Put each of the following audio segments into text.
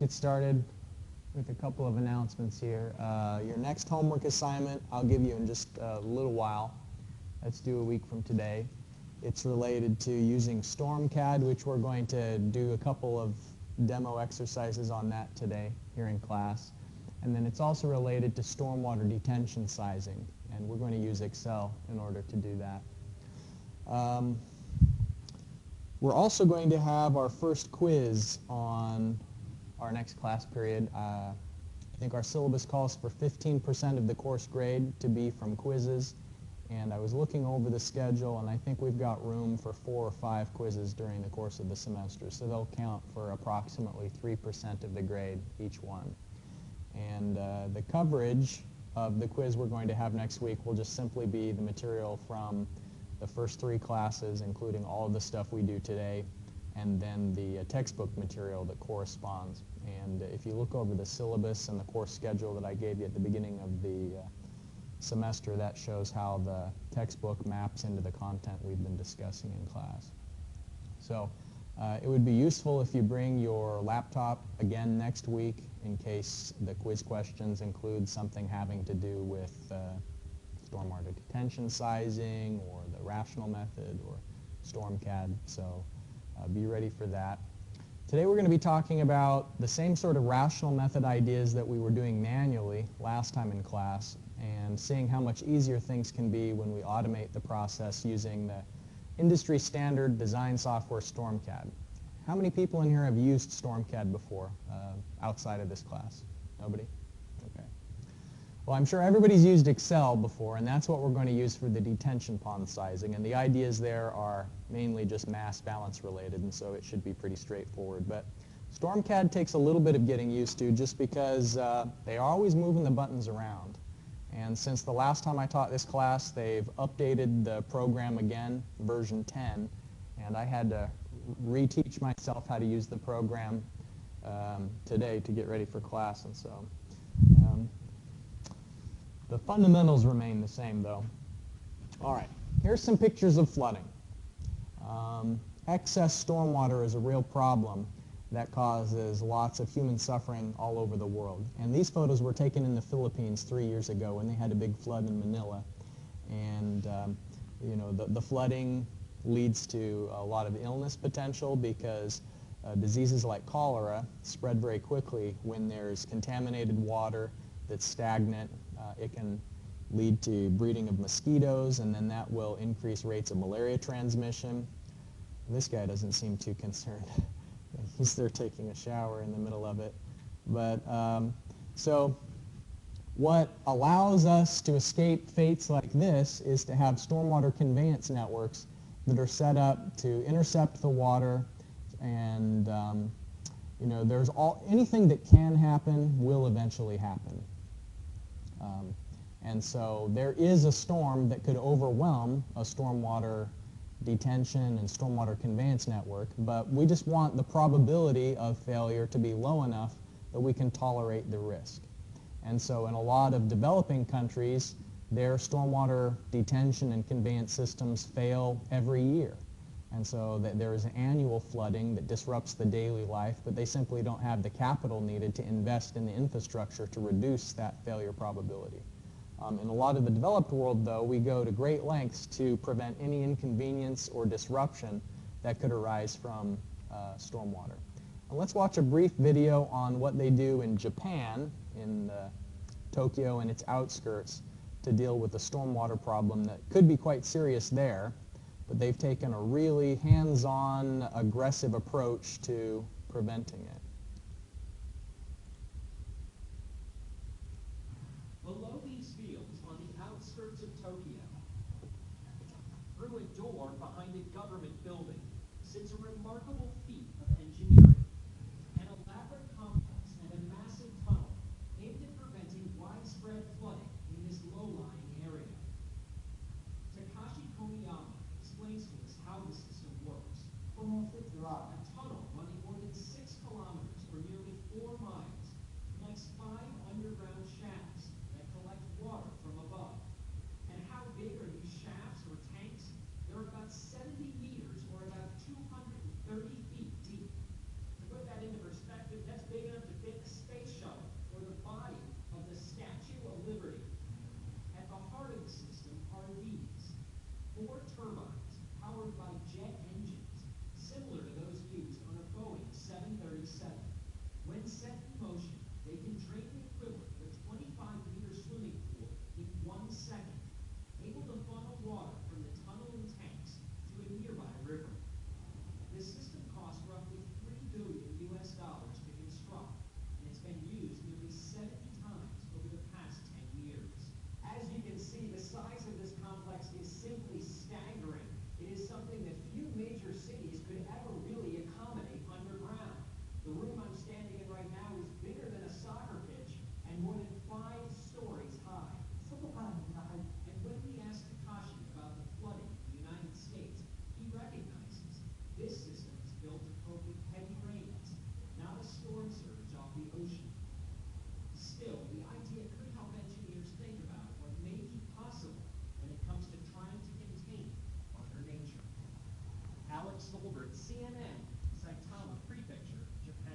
get started with a couple of announcements here. Your next homework assignment I'll give you in just a little while. That's due a week from today. It's related to using StormCAD, which we're going to do a couple of demo exercises on that today here in class. And then it's also related to stormwater detention sizing, and we're going to use Excel in order to do that. We're also going to have our first quiz on our next class period. I think our syllabus calls for 15% of the course grade to be from quizzes, and I was looking over the schedule, and I think we've got room for 4 or 5 quizzes during the course of the semester, so they'll count for approximately 3% of the grade each one. And the coverage of the quiz we're going to have next week will just simply be the material from the first 3 classes, including all of the stuff we do today, and then the textbook material that corresponds. And if you look over the syllabus and the course schedule that I gave you at the beginning of the semester, that shows how the textbook maps into the content we've been discussing in class. So it would be useful if you bring your laptop again next week in case the quiz questions include something having to do with stormwater detention sizing or the rational method or StormCAD, so be ready for that. Today we're going to be talking about the same sort of rational method ideas that we were doing manually last time in class, and seeing how much easier things can be when we automate the process using the industry standard design software StormCAD. How many people in here have used StormCAD before outside of this class? Nobody? Okay. Well, I'm sure everybody's used Excel before, and that's what we're going to use for the detention pond sizing. And the ideas there are mainly just mass balance related, and so it should be pretty straightforward. But StormCAD takes a little bit of getting used to just because they are always moving the buttons around. And since the last time I taught this class, they've updated the program again, version 10, and I had to reteach myself how to use the program today to get ready for class, and so the fundamentals remain the same, though. All right, here's some pictures of flooding. Excess stormwater is a real problem that causes lots of human suffering all over the world. And these photos were taken in the Philippines 3 years ago when they had a big flood in Manila. And you know, the flooding leads to a lot of illness potential because diseases like cholera spread very quickly when there's contaminated water that's stagnant. It can lead to breeding of mosquitoes, and then that will increase rates of malaria transmission. This guy doesn't seem too concerned. He's there taking a shower in the middle of it. But so what allows us to escape fates like this is to have stormwater conveyance networks that are set up to intercept the water, and you know, there's anything that can happen will eventually happen. And so there is a storm that could overwhelm a stormwater detention and stormwater conveyance network, but we just want the probability of failure to be low enough that we can tolerate the risk. And so in a lot of developing countries, their stormwater detention and conveyance systems fail every year. And so that there is annual flooding that disrupts the daily life, but they simply don't have the capital needed to invest in the infrastructure to reduce that failure probability. In a lot of the developed world, though, we go to great lengths to prevent any inconvenience or disruption that could arise from stormwater. And let's watch a brief video on what they do in Japan, in Tokyo and its outskirts, to deal with the stormwater problem that could be quite serious there, but they've taken a really hands-on, aggressive approach to preventing it. Below these fields on the outskirts of Tokyo, through a door behind a government building, sits a remarkable feat of engineering. An elaborate complex and a massive tunnel aimed at preventing widespread flooding in this low-lying area. Takashi Komiyama explains to us how the system works. A tunnel running more than 6 kilometers householder at CNN, Saitama Prefecture, Japan.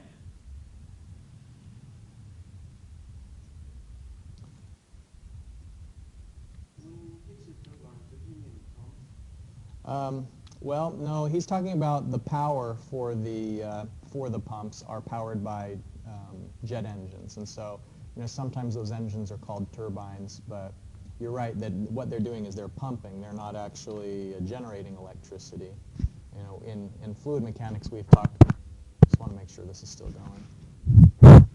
Well, no, he's talking about the power for the pumps are powered by jet engines, and so sometimes those engines are called turbines, but you're right that what they're doing is they're pumping. They're not actually generating electricity. In fluid mechanics we've talked. Just want to make sure this is still going.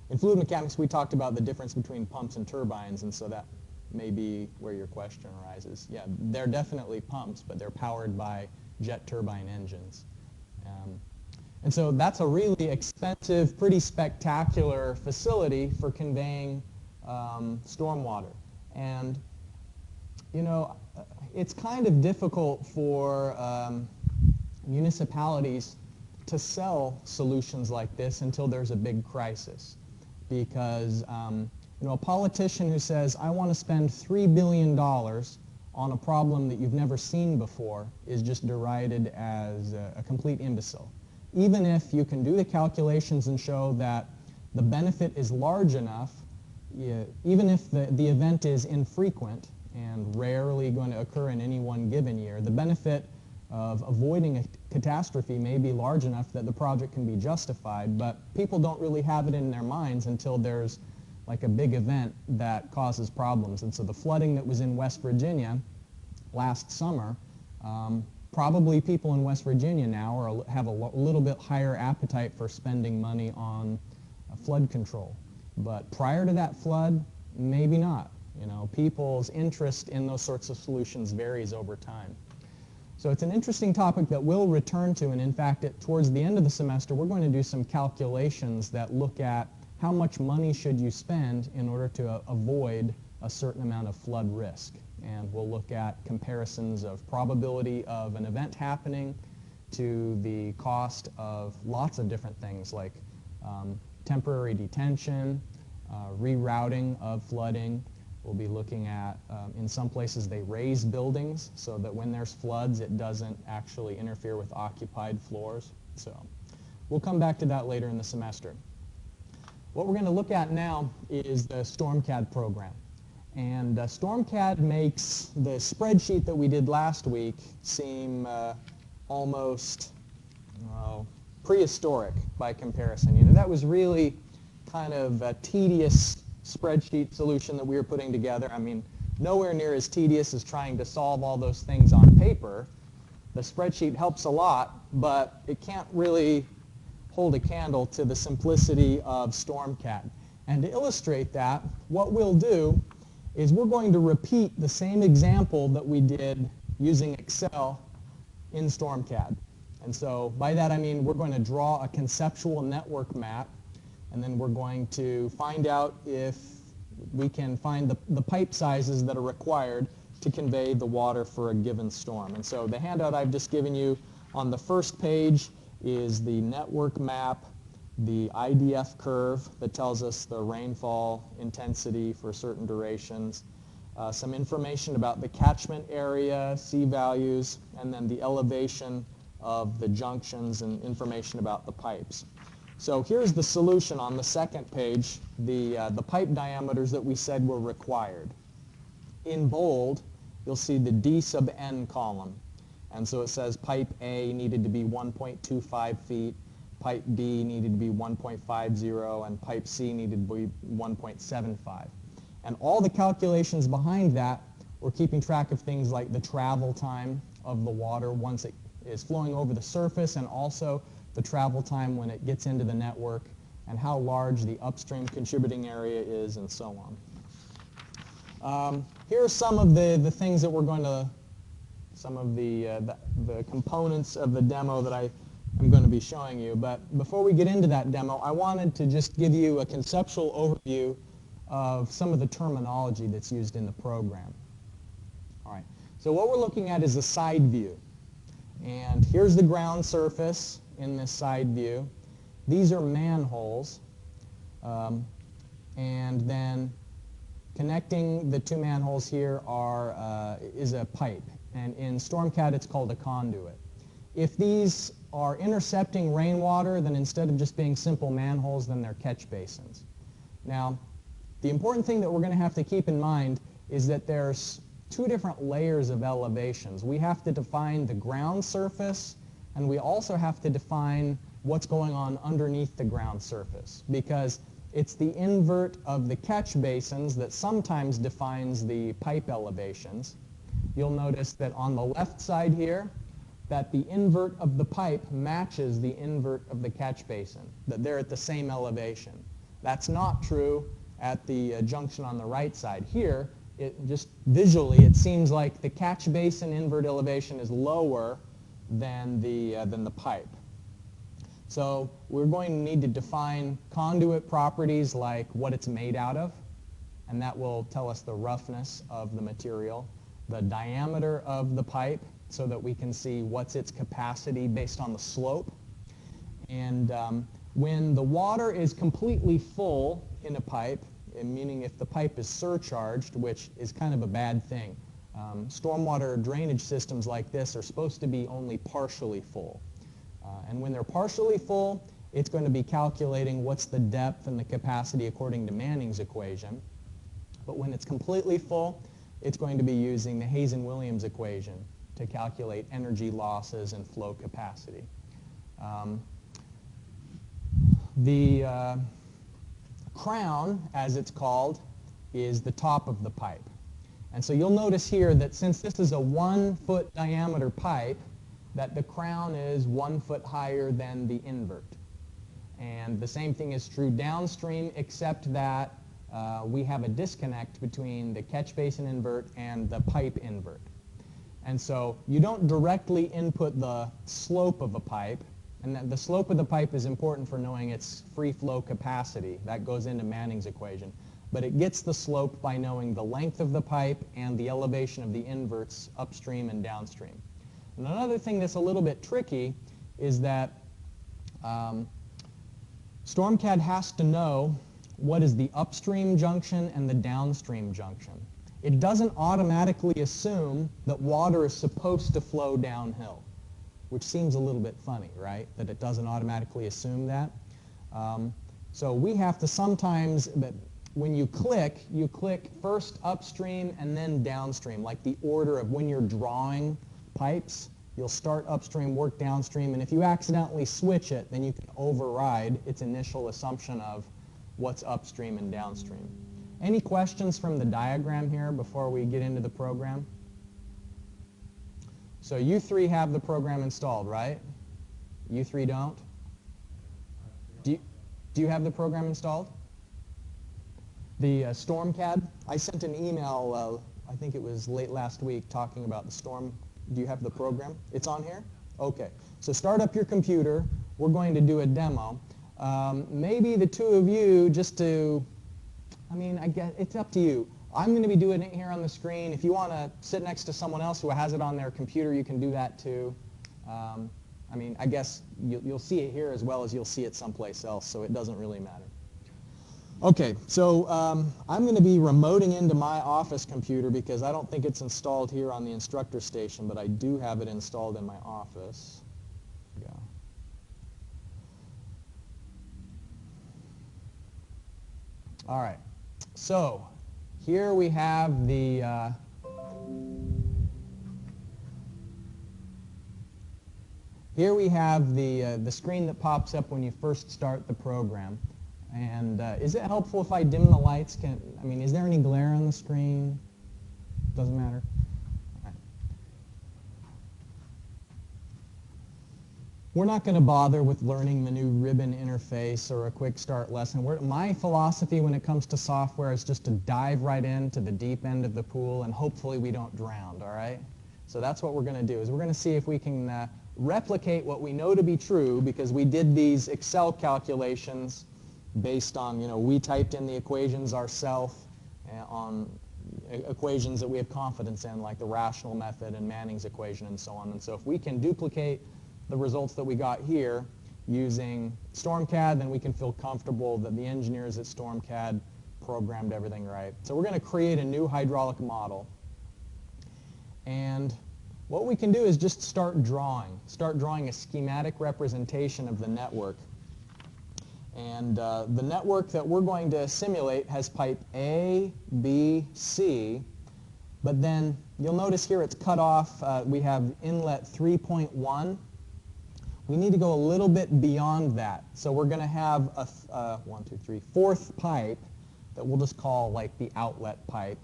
In fluid mechanics we talked about the difference between pumps and turbines, and so that may be where your question arises. Yeah, they're definitely pumps, but they're powered by jet turbine engines. And so that's a really expensive, pretty spectacular facility for conveying stormwater. And, it's kind of difficult for municipalities to sell solutions like this until there's a big crisis. Because, a politician who says, I want to spend $3 billion on a problem that you've never seen before is just derided as a complete imbecile. Even if you can do the calculations and show that the benefit is large enough, even if the event is infrequent and rarely going to occur in any one given year, the benefit of avoiding a catastrophe may be large enough that the project can be justified, but people don't really have it in their minds until there's like a big event that causes problems. And so the flooding that was in West Virginia last summer, probably people in West Virginia now have a little bit higher appetite for spending money on flood control. But prior to that flood, maybe not. People's interest in those sorts of solutions varies over time. So it's an interesting topic that we'll return to, and in fact, towards the end of the semester, we're going to do some calculations that look at how much money should you spend in order to avoid a certain amount of flood risk. And we'll look at comparisons of probability of an event happening to the cost of lots of different things like temporary detention, rerouting of flooding. We'll be looking at, in some places they raise buildings so that when there's floods it doesn't actually interfere with occupied floors. So we'll come back to that later in the semester. What we're going to look at now is the StormCAD program. And StormCAD makes the spreadsheet that we did last week seem almost prehistoric by comparison. That was really kind of a tedious spreadsheet solution that we were putting together. I mean, nowhere near as tedious as trying to solve all those things on paper. The spreadsheet helps a lot, but it can't really hold a candle to the simplicity of StormCAD. And to illustrate that, what we'll do is we're going to repeat the same example that we did using Excel in StormCAD. And so by that I mean we're going to draw a conceptual network map, and then we're going to find out if we can find the pipe sizes that are required to convey the water for a given storm. And so the handout I've just given you on the first page is the network map, the IDF curve that tells us the rainfall intensity for certain durations, some information about the catchment area, C values, and then the elevation of the junctions and information about the pipes. So here's the solution on the second page, the pipe diameters that we said were required. In bold, you'll see the D sub n column. And so it says pipe A needed to be 1.25 feet, pipe B needed to be 1.50, and pipe C needed to be 1.75. And all the calculations behind that were keeping track of things like the travel time of the water once it is flowing over the surface, and also the travel time when it gets into the network, and how large the upstream contributing area is, and so on. Here are some of the things that we're going to, some of the components of the demo that I am going to be showing you. But before we get into that demo, I wanted to just give you a conceptual overview of some of the terminology that's used in the program. All right, so what we're looking at is a side view. And here's the ground surface in this side view. These are manholes. And then connecting the two manholes here is a pipe. And in StormCAD it's called a conduit. if these are intercepting rainwater, then instead of just being simple manholes, then they're catch basins. Now, the important thing that we're going to have to keep in mind is that there's two different layers of elevations. We have to define the ground surface, and we also have to define what's going on underneath the ground surface, because it's the invert of the catch basins that sometimes defines the pipe elevations. You'll notice that on the left side here, that the invert of the pipe matches the invert of the catch basin, that they're at the same elevation. That's not true at the junction on the right side. Here, it just visually, it seems like the catch basin invert elevation is lower than the pipe. So we're going to need to define conduit properties like what it's made out of, and that will tell us the roughness of the material, the diameter of the pipe, so that we can see what's its capacity based on the slope. And when the water is completely full in a pipe, meaning if the pipe is surcharged, which is kind of a bad thing, stormwater drainage systems like this are supposed to be only partially full. And when they're partially full, it's going to be calculating what's the depth and the capacity according to Manning's equation. But when it's completely full, it's going to be using the Hazen-Williams equation to calculate energy losses and flow capacity. The crown, as it's called, is the top of the pipe. And so you'll notice here that since this is a 1-foot diameter pipe, that the crown is 1 foot higher than the invert. And the same thing is true downstream, except that we have a disconnect between the catch basin invert and the pipe invert. And so you don't directly input the slope of a pipe, and the slope of the pipe is important for knowing its free flow capacity. That goes into Manning's equation. But it gets the slope by knowing the length of the pipe and the elevation of the inverts upstream and downstream. And another thing that's a little bit tricky is that StormCAD has to know what is the upstream junction and the downstream junction. It doesn't automatically assume that water is supposed to flow downhill, which seems a little bit funny, right? That it doesn't automatically assume that. So we have to sometimes, when you click first upstream and then downstream, like the order of when you're drawing pipes. You'll start upstream, work downstream, and if you accidentally switch it, then you can override its initial assumption of what's upstream and downstream. Any questions from the diagram here before we get into the program? So you three have the program installed, right? You three don't? Do you have the program installed? The StormCAD? I sent an email, I think it was late last week, talking about the storm. Do you have the program? It's on here? Okay. So start up your computer. We're going to do a demo. Maybe the two of you, just to, I guess it's up to you. I'm going to be doing it here on the screen. If you want to sit next to someone else who has it on their computer, you can do that too. I guess you'll see it here as well as you'll see it someplace else, so it doesn't really matter. Okay, so I'm going to be remoting into my office computer because I don't think it's installed here on the instructor station, but I do have it installed in my office. Yeah. All right, so here we have the screen that pops up when you first start the program. And is it helpful if I dim the lights? Is there any glare on the screen? Doesn't matter. All right. We're not going to bother with learning the new ribbon interface or a quick start lesson. My philosophy when it comes to software is just to dive right into the deep end of the pool, and hopefully we don't drown, all right? So that's what we're going to do, is we're going to see if we can replicate what we know to be true, because we did these Excel calculations based on, we typed in the equations ourselves on equations that we have confidence in, like the rational method and Manning's equation and so on. And so if we can duplicate the results that we got here using StormCAD, then we can feel comfortable that the engineers at StormCAD programmed everything right. So we're going to create a new hydraulic model. And what we can do is just start drawing a schematic representation of the network. And the network that we're going to simulate has pipe A, B, C, but then you'll notice here it's cut off. We have inlet 3.1. We need to go a little bit beyond that. So we're going to have a fourth pipe that we'll just call like the outlet pipe.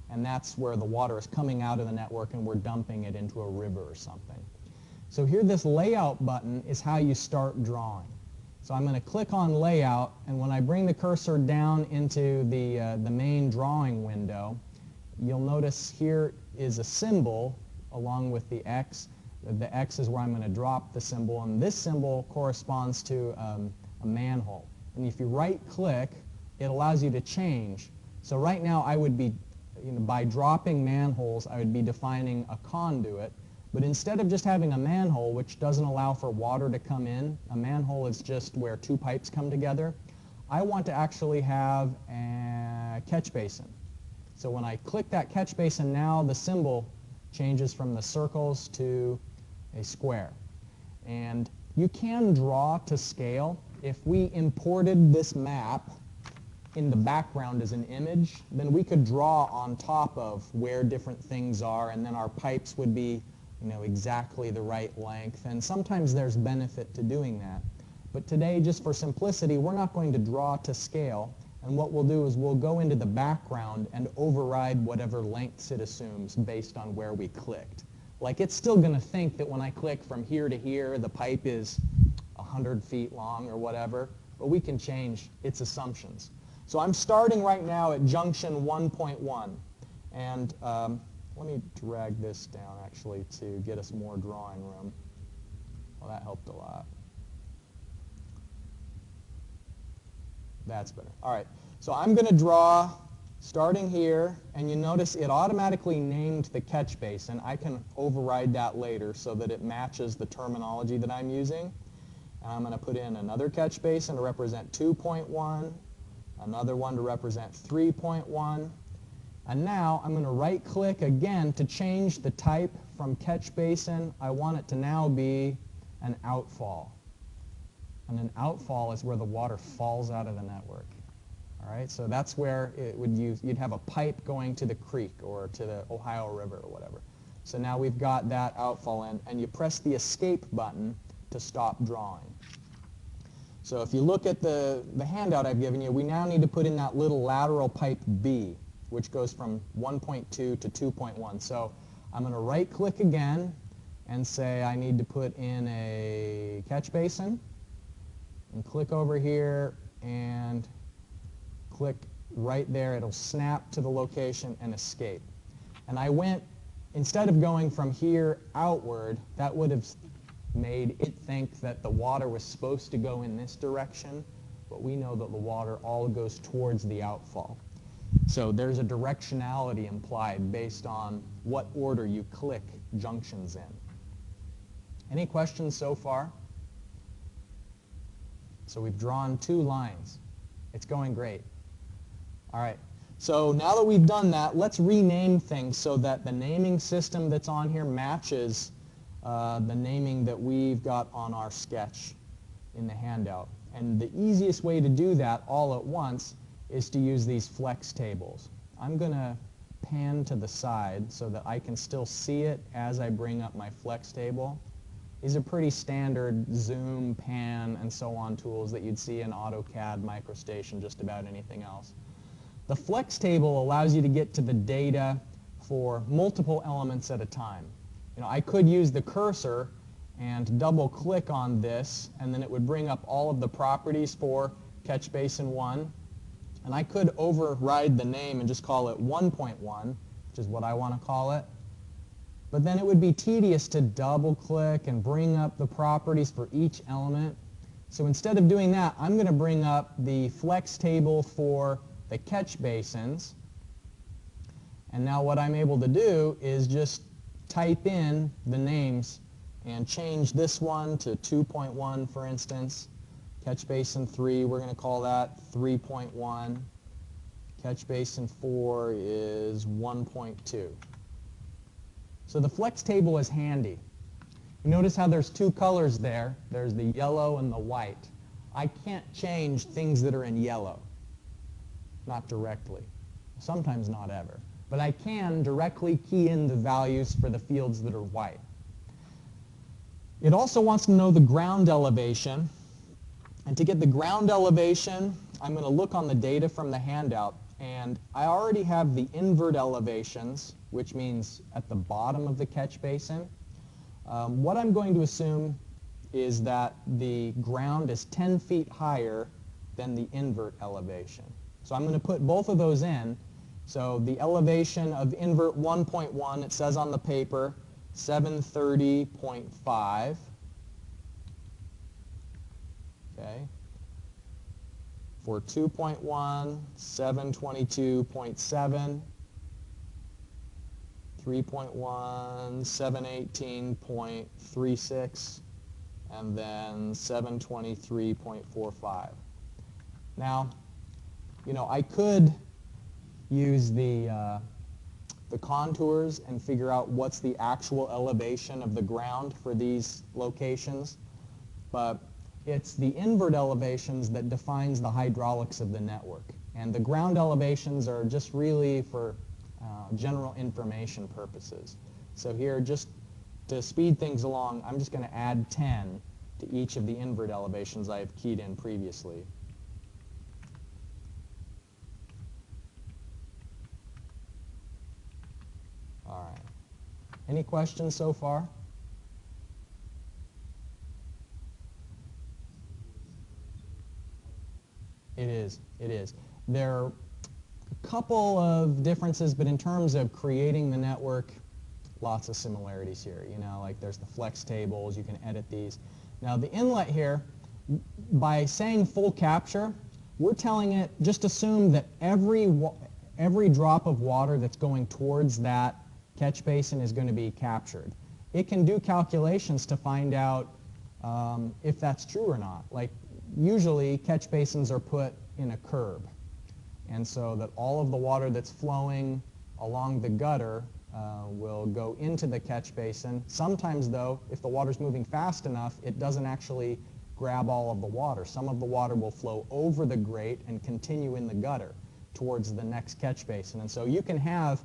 And that's where the water is coming out of the network and we're dumping it into a river or something. So here this layout button is how you start drawing. So I'm going to click on layout, and when I bring the cursor down into the main drawing window, you'll notice here is a symbol along with the X. The X is where I'm going to drop the symbol, and this symbol corresponds to a manhole. And if you right click, it allows you to change. So right now I would be, by dropping manholes, I would be defining a conduit. But instead of just having a manhole, which doesn't allow for water to come in, a manhole is just where two pipes come together, I want to actually have a catch basin. So when I click that catch basin, now the symbol changes from the circles to a square. And you can draw to scale. If we imported this map in the background as an image, then we could draw on top of where different things are, and then our pipes would be exactly the right length, and sometimes there's benefit to doing that. But today, just for simplicity, we're not going to draw to scale, and what we'll do is we'll go into the background and override whatever lengths it assumes based on where we clicked. Like, it's still going to think that when I click from here to here, the pipe is 100 feet long or whatever, but we can change its assumptions. So I'm starting right now at junction 1.1, and let me drag this down, actually, to get us more drawing room. Well, that helped a lot. That's better. All right. So I'm going to draw starting here, and you notice it automatically named the catch basin. I can override that later so that it matches the terminology that I'm using. And I'm going to put in another catch basin to represent 2.1, another one to represent 3.1. And now I'm going to right click again to change the type from catch basin. I want it to now be an outfall. And an outfall is where the water falls out of the network. All right, so that's where you'd have a pipe going to the creek or to the Ohio River or whatever. So now we've got that outfall in, and you press the escape button to stop drawing. So if you look at the handout I've given you, we now need to put in that little lateral pipe B, which goes from 1.2 to 2.1. So I'm going to right click again and say I need to put in a catch basin, and click over here and click right there. It'll snap to the location and escape. And I went, instead of going from here outward, that would have made it think that the water was supposed to go in this direction, but we know that the water all goes towards the outfall. So there's a directionality implied based on what order you click junctions in. Any questions so far? So we've drawn 2 lines. It's going great. All right. So now that we've done that, let's rename things so that the naming system that's on here matches the naming that we've got on our sketch in the handout. And the easiest way to do that all at once is to use these flex tables. I'm going to pan to the side so that I can still see it as I bring up my flex table. These are pretty standard zoom, pan, and so on tools that you'd see in AutoCAD, MicroStation, just about anything else. The flex table allows you to get to the data for multiple elements at a time. I could use the cursor and double click on this, and then it would bring up all of the properties for catch basin 1. And I could override the name and just call it 1.1, which is what I want to call it. But then it would be tedious to double click and bring up the properties for each element. So instead of doing that, I'm going to bring up the flex table for the catch basins. And now what I'm able to do is just type in the names and change this one to 2.1, for instance. Catch basin 3, we're going to call that 3.1. Catch basin 4 is 1.2. So the flex table is handy. You notice how there's two colors there. There's the yellow and the white. I can't change things that are in yellow, not directly. Sometimes not ever. But I can directly key in the values for the fields that are white. It also wants to know the ground elevation. And to get the ground elevation, I'm going to look on the data from the handout. And I already have the invert elevations, which means at the bottom of the catch basin. What I'm going to assume is that the ground is 10 feet higher than the invert elevation. So I'm going to put both of those in. So the elevation of invert 1.1, it says on the paper, 730.5. Okay. For 2.1, 722.7. 3.1, 718.36, and then 723.45. Now, I could use the contours and figure out what's the actual elevation of the ground for these locations, but it's the invert elevations that defines the hydraulics of the network. And the ground elevations are just really for general information purposes. So here, just to speed things along, I'm just going to add 10 to each of the invert elevations I have keyed in previously. All right. Any questions so far? It is. It is. There are a couple of differences, but in terms of creating the network, lots of similarities here. Like there's the flex tables. You can edit these. Now the inlet here, by saying full capture, we're telling it, just assume that every drop of water that's going towards that catch basin is going to be captured. It can do calculations to find out if that's true or not. Like usually catch basins are put in a curb, and so that all of the water that's flowing along the gutter will go into the catch basin. Sometimes though, if the water's moving fast enough, it doesn't actually grab all of the water. Some of the water will flow over the grate and continue in the gutter towards the next catch basin. And so you can have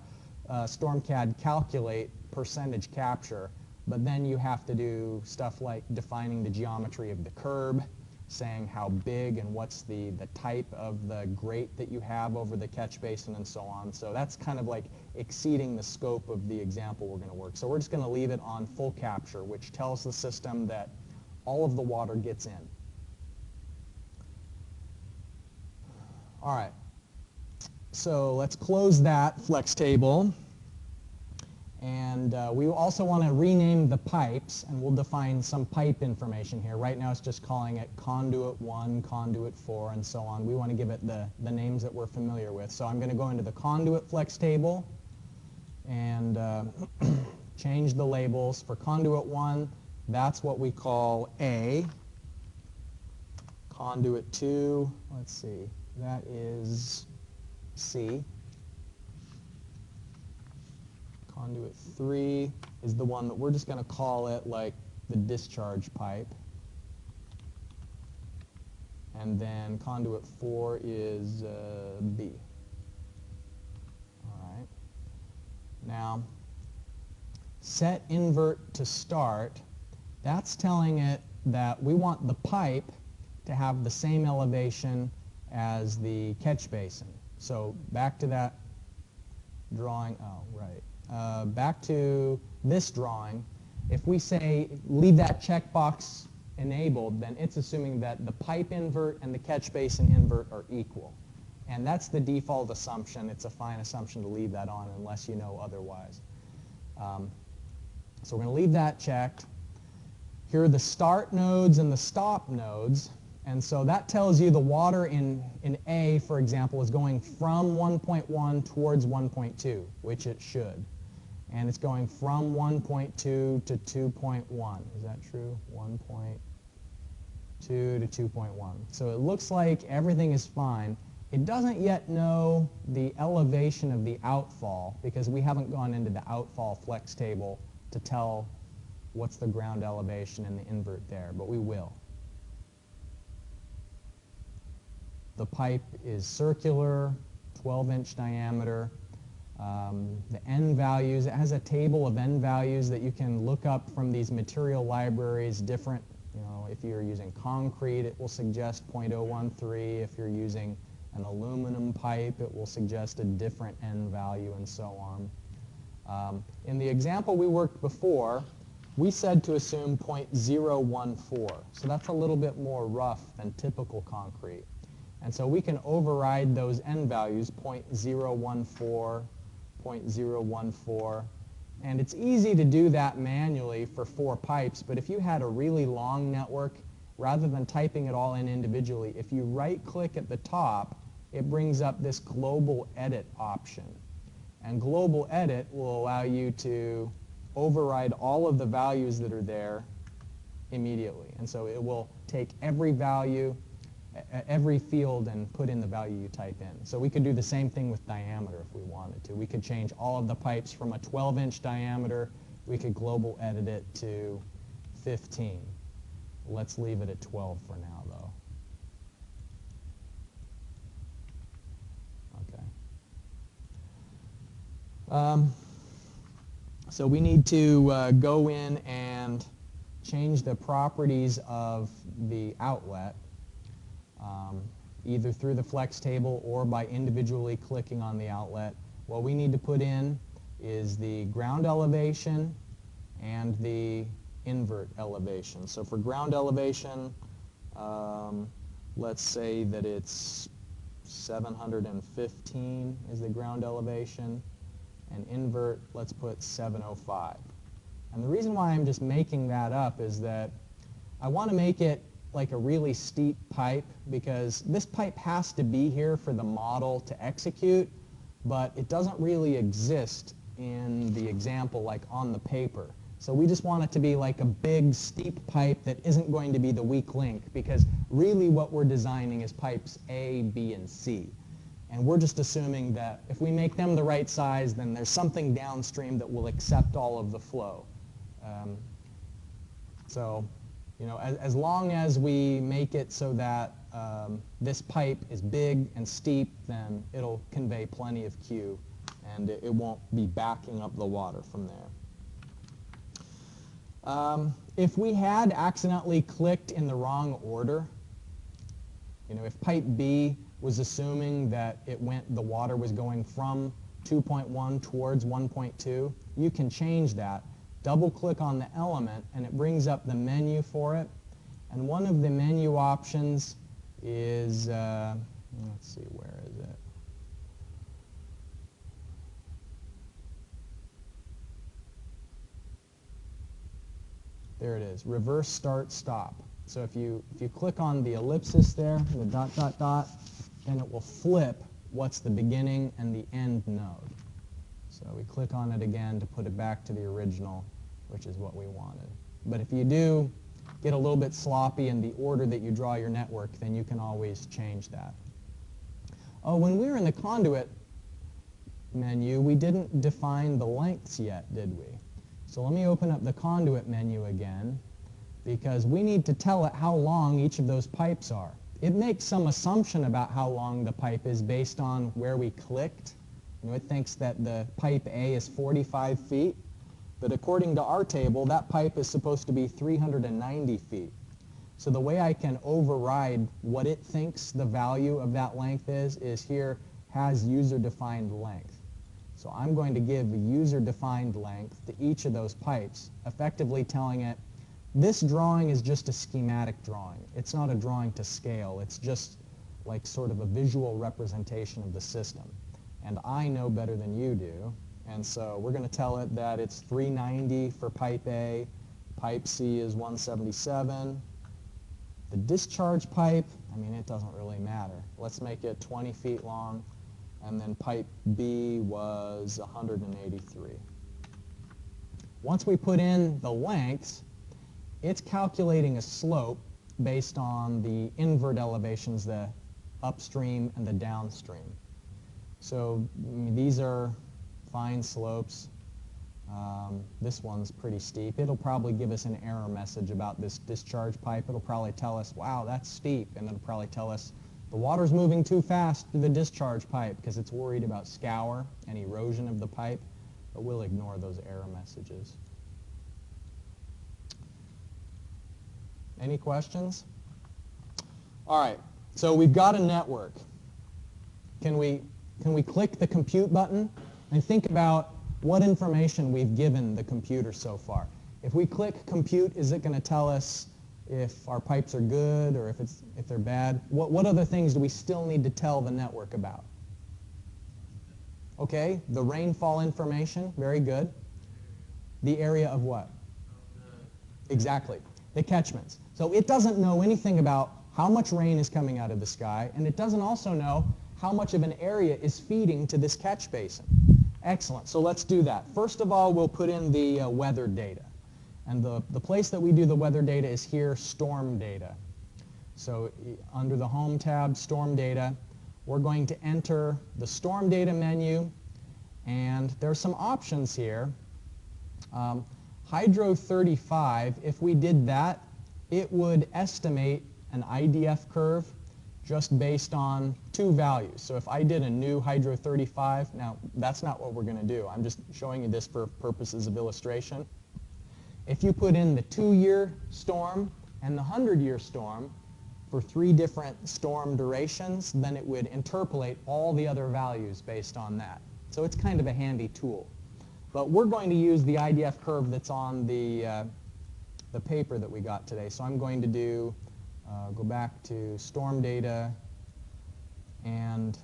StormCAD calculate percentage capture, but then you have to do stuff like defining the geometry of the curb, saying how big and what's the type of the grate that you have over the catch basin and so on. So that's kind of like exceeding the scope of the example we're going to work. So we're just going to leave it on full capture, which tells the system that all of the water gets in. All right. So let's close that flex table. And we also want to rename the pipes, and we'll define some pipe information here. Right now it's just calling it Conduit 1, Conduit 4, and so on. We want to give it the names that we're familiar with. So I'm going to go into the Conduit flex table and change the labels. For Conduit 1, that's what we call A. Conduit 2, let's see, that is C. Conduit 3 is the one that we're just going to call it like the discharge pipe. And then conduit 4 is B. All right. Now, set invert to start, that's telling it that we want the pipe to have the same elevation as the catch basin. So back to that drawing, oh, right. Back to this drawing, if we say leave that checkbox enabled, then it's assuming that the pipe invert and the catch basin invert are equal. And that's the default assumption. It's a fine assumption to leave that on unless you know otherwise. So we're going to leave that checked. Here are the start nodes and the stop nodes. And so that tells you the water in A, for example, is going from 1.1 towards 1.2, which it should. And it's going from 1.2 to 2.1. Is that true? 1.2 to 2.1. So it looks like everything is fine. It doesn't yet know the elevation of the outfall because we haven't gone into the outfall flex table to tell what's the ground elevation and the invert there, but we will. The pipe is circular, 12-inch diameter. The N values, it has a table of N values that you can look up from these material libraries, different, if you're using concrete, it will suggest 0.013. If you're using an aluminum pipe, it will suggest a different N value and so on. In the example we worked before, we said to assume 0.014. So that's a little bit more rough than typical concrete. And so we can override those N values, 0.014, 0.014. And it's easy to do that manually for 4 pipes, but if you had a really long network, rather than typing it all in individually, if you right-click at the top, it brings up this Global Edit option. And Global Edit will allow you to override all of the values that are there immediately. And so it will take every value, every field, and put in the value you type in. So we could do the same thing with diameter if we wanted to. We could change all of the pipes from a 12-inch diameter. We could global edit it to 15. Let's leave it at 12 for now, though. Okay. So we need to go in and change the properties of the outlet, either through the flex table or by individually clicking on the outlet. What we need to put in is the ground elevation and the invert elevation. So for ground elevation, let's say that it's 715 is the ground elevation, and invert, let's put 705. And the reason why I'm just making that up is that I want to make it like a really steep pipe, because this pipe has to be here for the model to execute, but it doesn't really exist in the example like on the paper. So we just want it to be like a big steep pipe that isn't going to be the weak link, because really what we're designing is pipes A, B, and C. And we're just assuming that if we make them the right size, then there's something downstream that will accept all of the flow. As long as we make it so that this pipe is big and steep, then it'll convey plenty of Q, and it won't be backing up the water from there. If we had accidentally clicked in the wrong order, if pipe B was assuming that the water was going from 2.1 towards 1.2, you can change that. Double-click on the element, and it brings up the menu for it. And one of the menu options is, let's see, where is it? There it is, reverse start stop. So if you click on the ellipsis there, the dot, dot, dot, then it will flip what's the beginning and the end node. So we click on it again to put it back to the original, which is what we wanted. But if you do get a little bit sloppy in the order that you draw your network, then you can always change that. Oh, when we were in the Conduit menu, we didn't define the lengths yet, did we? So let me open up the Conduit menu again, because we need to tell it how long each of those pipes are. It makes some assumption about how long the pipe is based on where we clicked. It thinks that the pipe A is 45 feet, but according to our table, that pipe is supposed to be 390 feet. So the way I can override what it thinks the value of that length is here has user-defined length. So I'm going to give a user-defined length to each of those pipes, effectively telling it, this drawing is just a schematic drawing. It's not a drawing to scale. It's just like sort of a visual representation of the system. And I know better than you do. And so we're going to tell it that it's 390 for pipe A, pipe C is 177. The discharge pipe, it doesn't really matter. Let's make it 20 feet long. And then pipe B was 183. Once we put in the lengths, it's calculating a slope based on the invert elevations, the upstream and the downstream. So these are fine slopes. This one's pretty steep. It'll probably give us an error message about this discharge pipe. It'll probably tell us, wow, that's steep, and it'll probably tell us the water's moving too fast to the discharge pipe because it's worried about scour and erosion of the pipe, but we'll ignore those error messages. Any questions? All right, so we've got a network. Can we click the compute button and think about what information we've given the computer so far? If we click compute, is it going to tell us if our pipes are good or if they're bad? What other things do we still need to tell the network about? Okay, the rainfall information, very good. The area of what? Exactly, the catchments. So it doesn't know anything about how much rain is coming out of the sky, and it doesn't also know how much of an area is feeding to this catch basin. Excellent, so let's do that. First of all, we'll put in the weather data. And the place that we do the weather data is here, storm data. So under the Home tab, storm data, we're going to enter the storm data menu, and there's some options here. Hydro 35, if we did that, it would estimate an IDF curve just based on two values. So if I did a new Hydro 35, now that's not what we're going to do. I'm just showing you this for purposes of illustration. If you put in the 2-year storm and the 100-year storm for 3 different storm durations, then it would interpolate all the other values based on that. So it's kind of a handy tool. But we're going to use the IDF curve that's on the paper that we got today. So I'm going to do go back to storm data and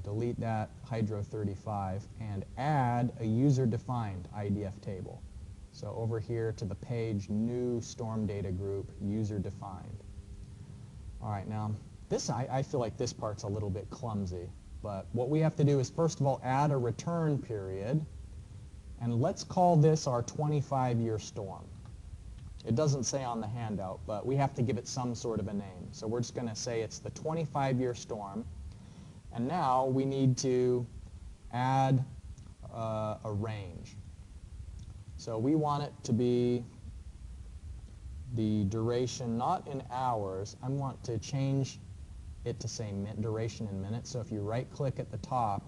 delete that Hydro 35 and add a user-defined IDF table. So over here to the page, new storm data group, user-defined. All right, now this I feel like this part's a little bit clumsy, but what we have to do is first of all add a return period, and let's call this our 25-year storm. It doesn't say on the handout, but we have to give it some sort of a name. So we're just going to say it's the 25-year storm. And now we need to add a range. So we want it to be the duration, not in hours. I want to change it to say duration in minutes. So if you right-click at the top,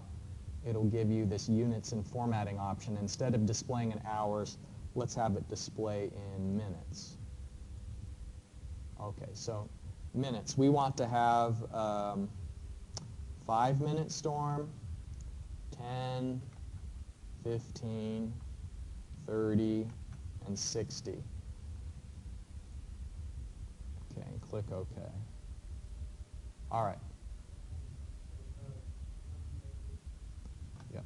it'll give you this units and formatting option. Instead of displaying in hours, let's have it display in minutes. Okay, so minutes. We want to have 5-minute storm, 10, 15, 30, and 60. Okay, and click OK. All right. Yeah,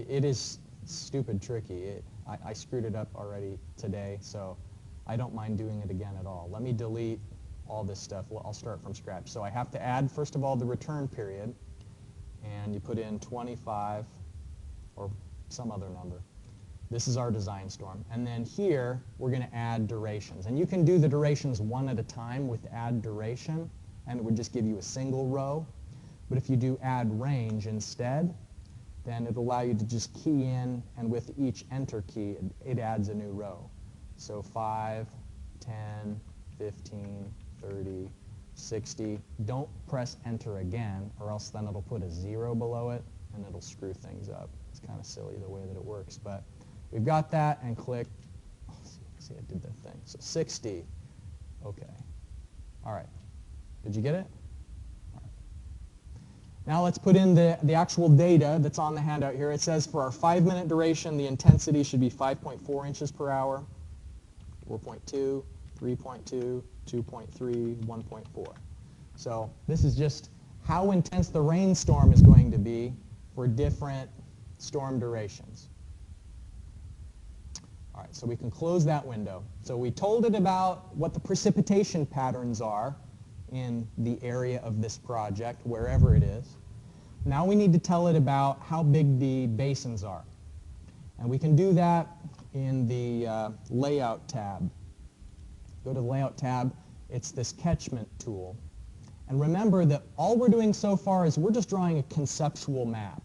it is stupid tricky. I screwed it up already today, so I don't mind doing it again at all. Let me delete all this stuff. Well, I'll start from scratch. So I have to add, first of all, the return period, and you put in 25 or some other number. This is our design storm. And then here, we're going to add durations. And you can do the durations one at a time with add duration, and it would just give you a single row. But if you do add range instead, then it'll allow you to just key in, and with each enter key, it adds a new row. So 5, 10, 15, 30, 60. Don't press enter again, or else then it'll put a 0 below it, and it'll screw things up. It's kind of silly the way that it works, but we've got that, and click. Oh, see, I did that thing. So 60. Okay. All right. Did you get it? Now let's put in the actual data that's on the handout here. It says for our 5-minute duration, the intensity should be 5.4 inches per hour, 4.2, 3.2, 2.3, 1.4. So this is just how intense the rainstorm is going to be for different storm durations. All right, so we can close that window. So we told it about what the precipitation patterns are in the area of this project, wherever it is. Now we need to tell it about how big the basins are. And we can do that in the Layout tab. Go to the Layout tab. It's this Catchment tool. And remember that all we're doing so far is we're just drawing a conceptual map.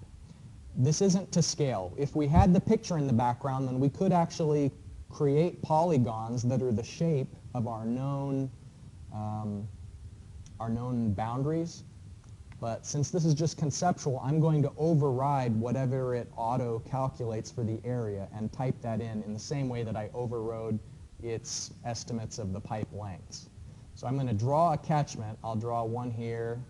This isn't to scale. If we had the picture in the background, then we could actually create polygons that are the shape of our known boundaries. But since this is just conceptual, I'm going to override whatever it auto-calculates for the area and type that in the same way that I overrode its estimates of the pipe lengths. So I'm going to draw a catchment. I'll draw one here,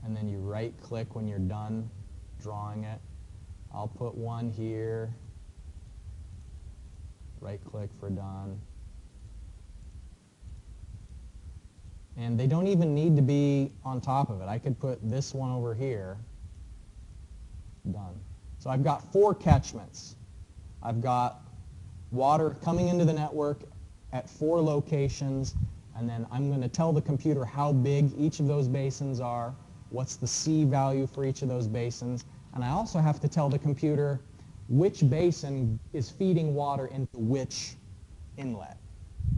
and then you right-click when you're done drawing it. I'll put one here, right-click for done. And they don't even need to be on top of it. I could put this one over here, done. So I've got 4 catchments. I've got water coming into the network at 4 locations, and then I'm going to tell the computer how big each of those basins are, what's the C value for each of those basins, and I also have to tell the computer which basin is feeding water into which inlet.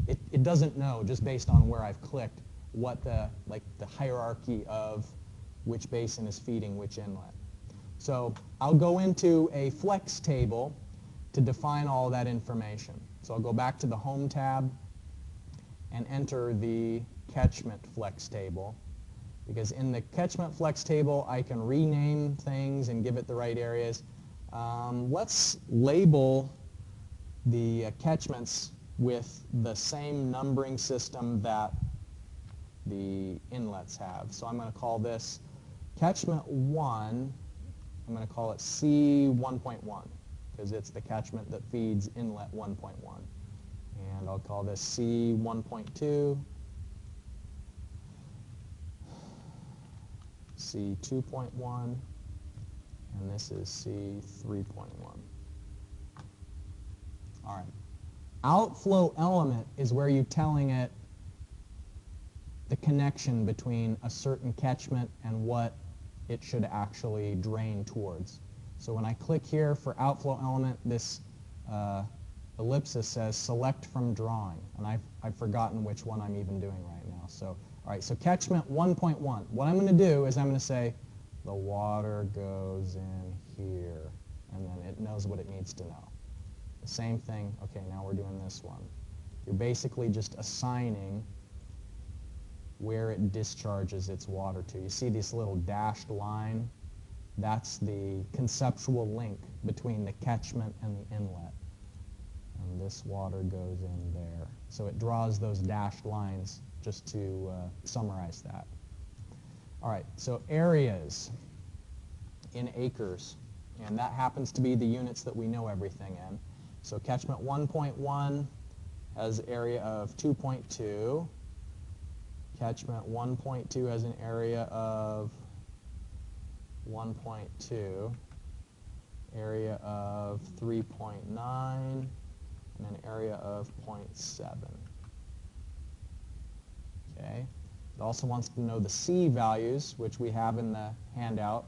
It doesn't know, just based on where I've clicked, what the hierarchy of which basin is feeding which inlet. So I'll go into a flex table to define all that information. So I'll go back to the Home tab and enter the Catchment flex table, because in the Catchment flex table I can rename things and give it the right areas. Let's label the catchments with the same numbering system that the inlets have. So I'm going to call this Catchment 1, I'm going to call it C1.1, because it's the catchment that feeds inlet 1.1. And I'll call this C1.2, C2.1, and this is C3.1. All right. Outflow element is where you're telling it the connection between a certain catchment and what it should actually drain towards. So when I click here for outflow element, this ellipsis says select from drawing, and I've forgotten which one I'm even doing right now. So, all right, so catchment 1.1. What I'm going to do is I'm going to say the water goes in here, and then it knows what it needs to know. The same thing, okay, now we're doing this one. You're basically just assigning where it discharges its water to. You see this little dashed line? That's the conceptual link between the catchment and the inlet. And this water goes in there. So it draws those dashed lines just to summarize that. All right, so areas in acres. And that happens to be the units that we know everything in. So catchment 1.1 has area of 2.2. Catchment 1.2 has an area of 1.2, area of 3.9, and an area of 0.7. Okay. It also wants to know the C values, which we have in the handout,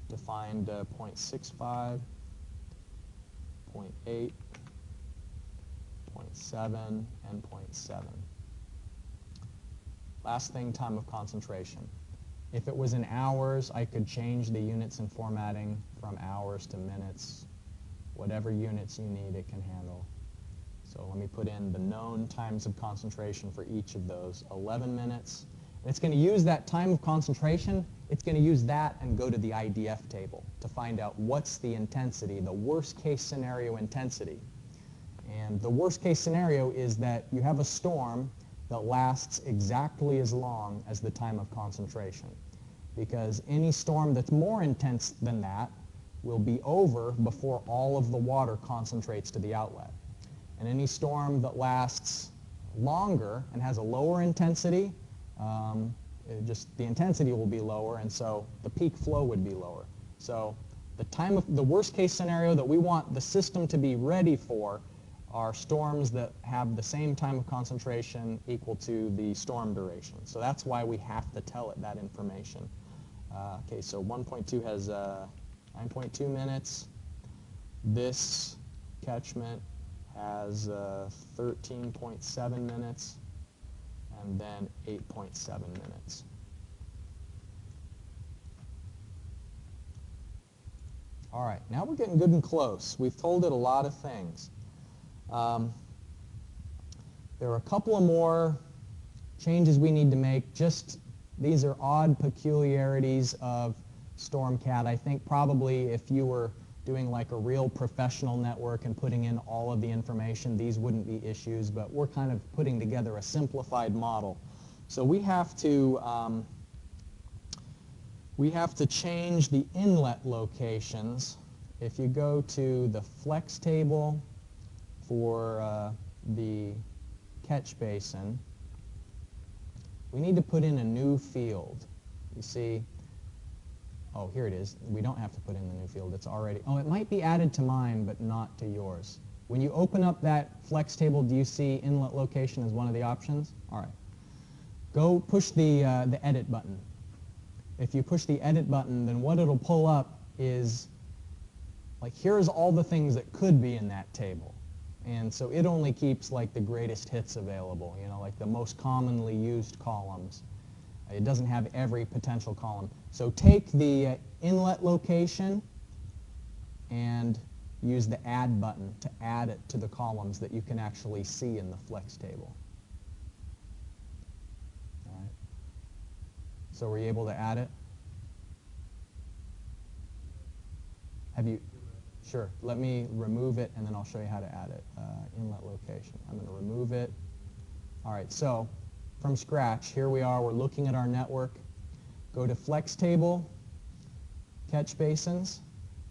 defined 0.65, 0.8, 0.7, and 0.7. Last thing, time of concentration. If it was in hours, I could change the units and formatting from hours to minutes. Whatever units you need, it can handle. So let me put in the known times of concentration for each of those. 11 minutes. And it's going to use that time of concentration. It's going to use that and go to the IDF table to find out what's the intensity, the worst case scenario intensity. And the worst case scenario is that you have a storm that lasts exactly as long as the time of concentration, because any storm that's more intense than that will be over before all of the water concentrates to the outlet. And any storm that lasts longer and has a lower intensity, the intensity will be lower, and so the peak flow would be lower. So the worst case scenario that we want the system to be ready for are storms that have the same time of concentration equal to the storm duration. So that's why we have to tell it that information. Okay, so 1.2 has 9.2 minutes. This catchment has 13.7 minutes. and then 8.7 minutes. All right, now we're getting good and close. We've told it a lot of things. There are a couple of more changes we need to make. Just these are odd peculiarities of StormCAD. I think probably if you were doing like a real professional network and putting in all of the information, these wouldn't be issues, but we're kind of putting together a simplified model. So we have to change the inlet locations. If you go to the flex table for the catch basin, we need to put in a new field. You see, oh, here it is. We don't have to put in the new field. It's already, oh, it might be added to mine, but not to yours. When you open up that flex table, do you see inlet location as one of the options? All right. Go push the edit button. If you push the edit button, then what it'll pull up is, like, here's all the things that could be in that table. And so it only keeps like the greatest hits available, you know, like the most commonly used columns. It doesn't have every potential column. So take the inlet location and use the add button to add it to the columns that you can actually see in the flex table. All right. So were you able to add it? Have you? Sure. Let me remove it, and then I'll show you how to add it. Inlet location. I'm going to remove it. All right. So from scratch, here we are. We're looking at our network. Go to Flex Table, Catch Basins,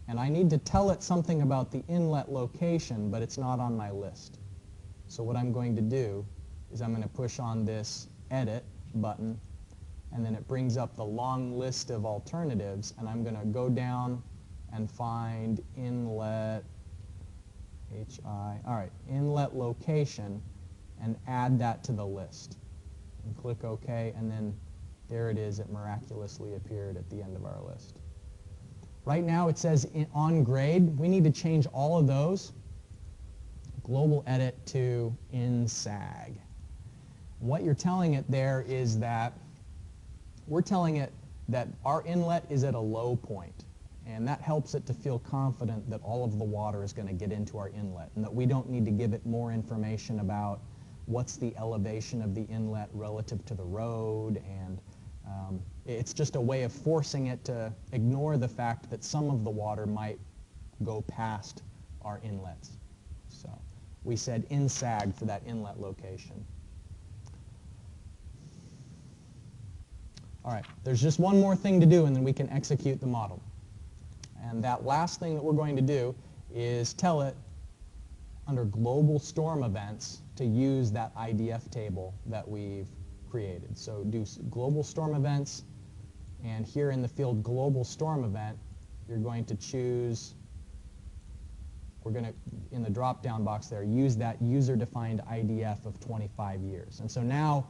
and I need to tell it something about the inlet location, but it's not on my list. So what I'm going to do is I'm going to push on this Edit button, and then it brings up the long list of alternatives, and I'm going to go down and find inlet, inlet location, and add that to the list. And click OK, and then there it is. It miraculously appeared at the end of our list. Right now it says on grade. We need to change all of those. Global edit to in sag. What you're telling it there is that we're telling it that our inlet is at a low point. And that helps it to feel confident that all of the water is going to get into our inlet and that we don't need to give it more information about what's the elevation of the inlet relative to the road. And it's just a way of forcing it to ignore the fact that some of the water might go past our inlets. So we said in sag for that inlet location. All right, there's just one more thing to do and then we can execute the model. And that last thing that we're going to do is tell it under global storm events to use that IDF table that we've created. So do global storm events, and here in the field global storm event, you're going to choose, we're going to, in the drop-down box there, use that user-defined IDF of 25 years. And so now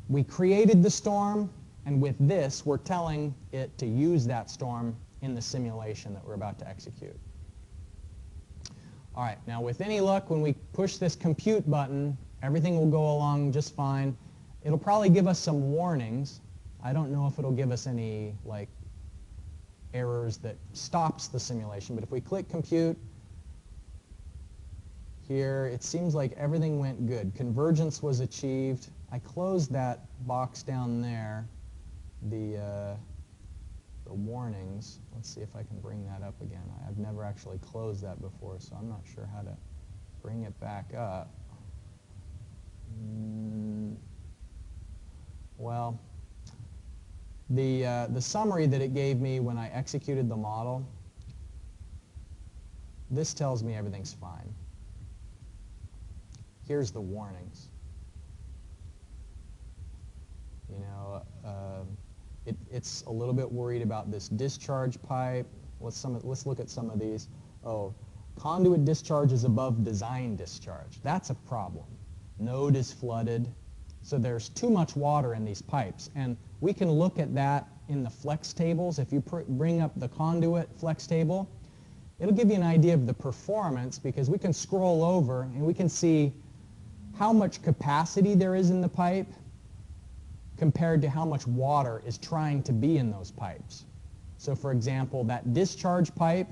we created the storm, and with this, we're telling it to use that storm in the simulation that we're about to execute. All right, now with any luck, when we push this compute button, everything will go along just fine. It'll probably give us some warnings. I don't know if it'll give us any like errors that stops the simulation, but if we click compute, here it seems like everything went good. Convergence was achieved. I closed that box down there, the warnings. Let's see if I can bring that up again. I've never actually closed that before, so I'm not sure how to bring it back up. Well, the summary that it gave me when I executed the model, this tells me everything's fine. Here's the warnings. You know, it's a little bit worried about this discharge pipe. Let's look at some of these. Oh, conduit discharge is above design discharge. That's a problem. Node is flooded. So there's too much water in these pipes. And we can look at that in the flex tables. If you bring up the conduit flex table, it'll give you an idea of the performance because we can scroll over and we can see how much capacity there is in the pipe compared to how much water is trying to be in those pipes. So for example, that discharge pipe,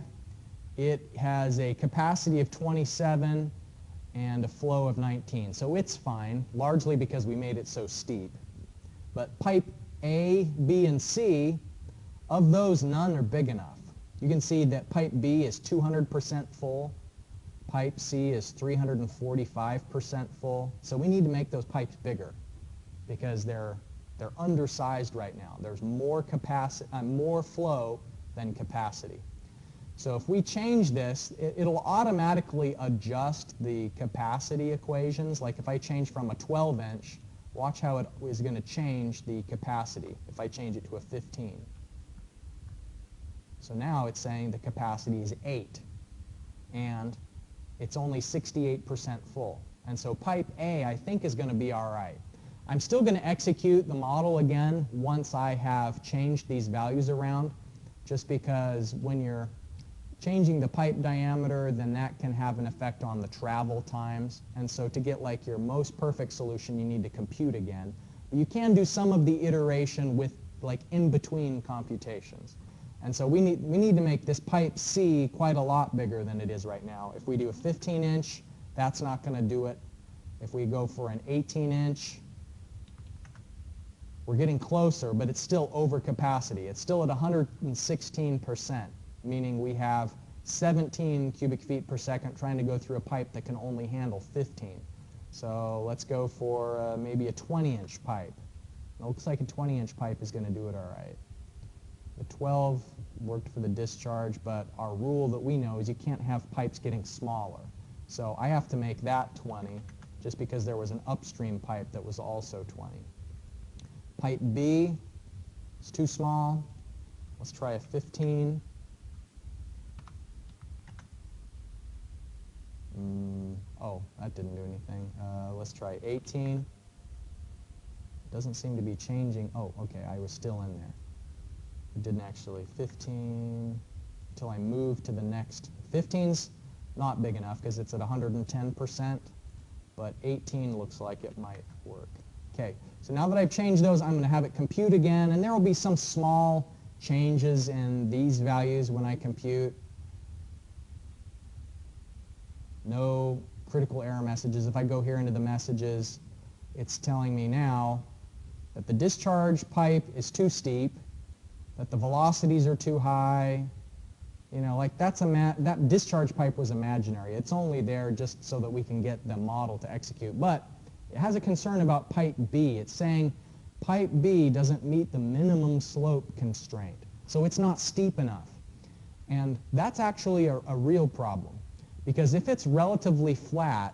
it has a capacity of 27 and a flow of 19. So it's fine, largely because we made it so steep. But pipe A, B, and C, of those, none are big enough. You can see that pipe B is 200% full. Pipe C is 345% full. So we need to make those pipes bigger because they're undersized right now. There's more capacity, more flow than capacity. So if we change this, it'll automatically adjust the capacity equations. Like if I change from a 12-inch, watch how it is going to change the capacity if I change it to a 15. So now it's saying the capacity is 8, and it's only 68% full. And so pipe A, I think, is going to be all right. I'm still going to execute the model again once I have changed these values around, just because when you're changing the pipe diameter, then that can have an effect on the travel times. And so to get like your most perfect solution, you need to compute again. But you can do some of the iteration with like in-between computations. And so we need to make this pipe C quite a lot bigger than it is right now. If we do a 15-inch, that's not going to do it. If we go for an 18-inch, we're getting closer, but it's still over capacity. It's still at 116%, meaning we have 17 cubic feet per second trying to go through a pipe that can only handle 15. So let's go for maybe a 20-inch pipe. It looks like a 20-inch pipe is going to do it all right. The 12 worked for the discharge, but our rule that we know is you can't have pipes getting smaller. So I have to make that 20 just because there was an upstream pipe that was also 20. Pipe B is too small. Let's try a 15. Oh, that didn't do anything. Let's try 18. Doesn't seem to be changing. Oh, okay, I was still in there. It didn't actually. 15 until I move to the next. 15's not big enough because it's at 110%, but 18 looks like it might work. Okay, so now that I've changed those, I'm going to have it compute again, and there will be some small changes in these values when I compute. No critical error messages. If I go here into the messages, it's telling me now that the discharge pipe is too steep, that the velocities are too high. You know, like that discharge pipe was imaginary. It's only there just so that we can get the model to execute. But it has a concern about pipe B. It's saying pipe B doesn't meet the minimum slope constraint. So it's not steep enough. And that's actually a real problem. Because if it's relatively flat,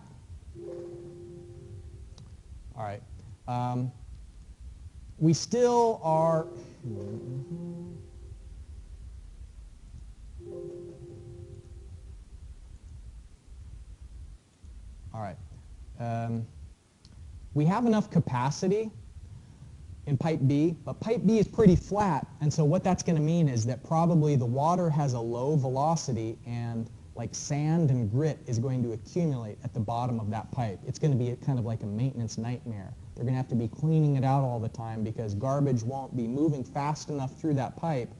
all right, we still are, all right, we have enough capacity in pipe B, but pipe B is pretty flat, and so what that's going to mean is that probably the water has a low velocity, and like sand and grit is going to accumulate at the bottom of that pipe. It's going to be kind of like a maintenance nightmare. They're going to have to be cleaning it out all the time because garbage won't be moving fast enough through that pipe,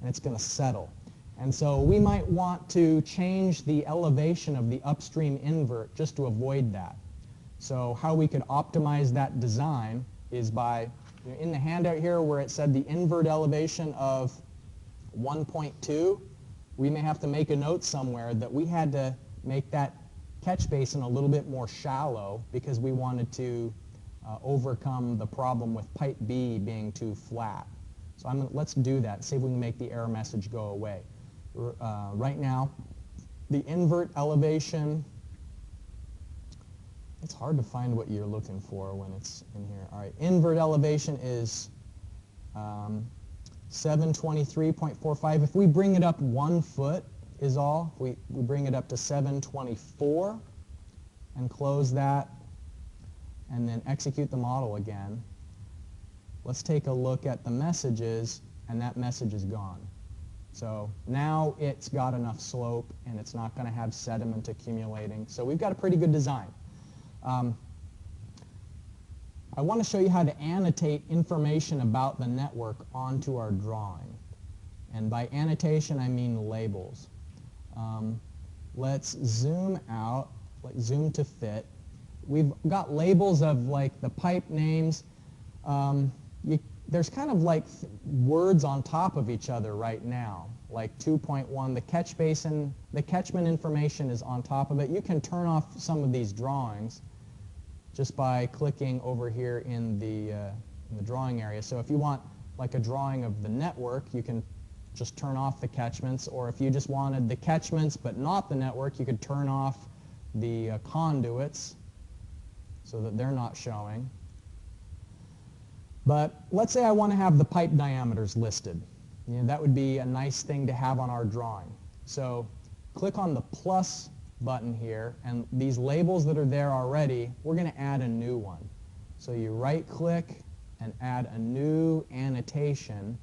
and it's going to settle. And so we might want to change the elevation of the upstream invert just to avoid that. So how we could optimize that design is by, in the handout here where it said the invert elevation of 1.2, we may have to make a note somewhere that we had to make that catch basin a little bit more shallow because we wanted to overcome the problem with pipe B being too flat. So let's do that, see if we can make the error message go away. Right now, the invert elevation, it's hard to find what you're looking for when it's in here. All right, invert elevation is 723.45. If we bring it up 1 foot is all. We bring it up to 724 and close that and then execute the model again. Let's take a look at the messages, and that message is gone. So now it's got enough slope and it's not going to have sediment accumulating. So we've got a pretty good design. I want to show you how to annotate information about the network onto our drawing. And by annotation, I mean labels. Let's zoom out, zoom to fit. We've got labels of like the pipe names. There's kind of like words on top of each other right now. Like 2.1, the catch basin, the catchment information is on top of it. You can turn off some of these drawings just by clicking over here in the drawing area. So if you want like a drawing of the network, you can just turn off the catchments, or if you just wanted the catchments but not the network, you could turn off the conduits so that they're not showing. But let's say I want to have the pipe diameters listed. You know, that would be a nice thing to have on our drawing. So click on the plus button here, and these labels that are there already, we're going to add a new one. So you right click and add a new annotation,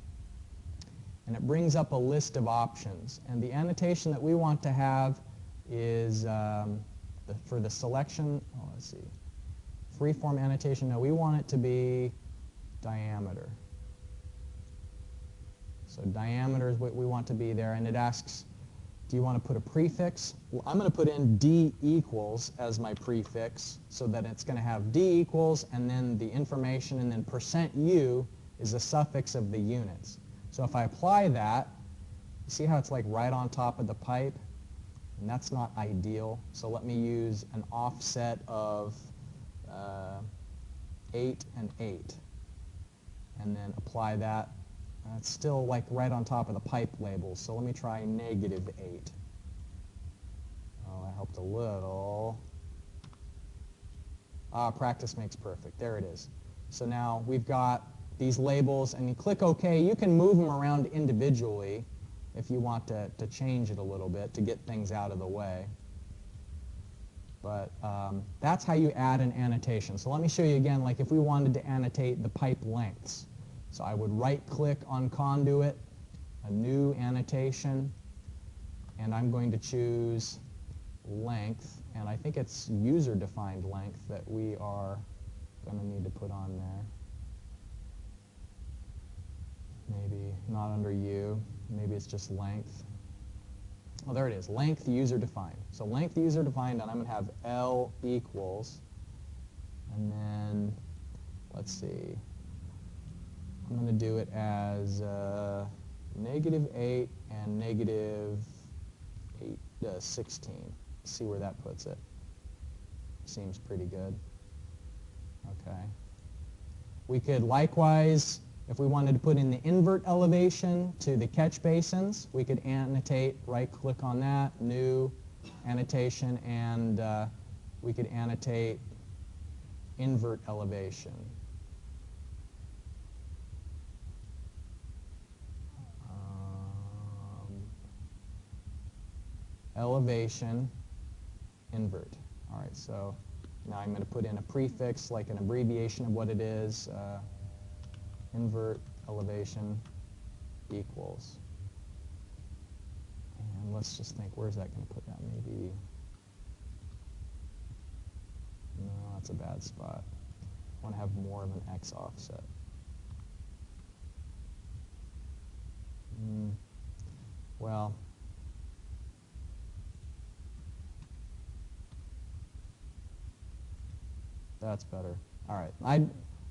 and it brings up a list of options. And the annotation that we want to have is for the selection, let's see, freeform annotation. No, we want it to be diameter. So diameter is what we want to be there, and it asks, do you want to put a prefix? Well, I'm going to put in D equals as my prefix so that it's going to have D equals and then the information, and then %U is the suffix of the units. So if I apply that, you see how it's like right on top of the pipe? And that's not ideal. So let me use an offset of 8 and 8. And then apply that. It's still like right on top of the pipe labels. So let me try -8. Oh, that helped a little. Practice makes perfect. There it is. So now we've got these labels, and you click OK. You can move them around individually if you want to change it a little bit to get things out of the way. But that's how you add an annotation. So let me show you again, like if we wanted to annotate the pipe lengths. So I would right-click on Conduit, a new annotation, and I'm going to choose length, and I think it's user-defined length that we are going to need to put on there. Maybe not under U, maybe it's just length. Oh, there it is, length user-defined. So length user-defined, and I'm going to have L equals, and then, let's see, I'm going to do it as -8 and -16. See where that puts it. Seems pretty good. Okay. We could likewise, if we wanted to put in the invert elevation to the catch basins, we could annotate, right-click on that, new annotation, and we could annotate invert elevation. Elevation, invert. All right, so now I'm going to put in a prefix, like an abbreviation of what it is. Invert elevation equals. And let's just think, where's that going to put that? Maybe, no, that's a bad spot. I want to have more of an X offset. Well, that's better. All right. I'd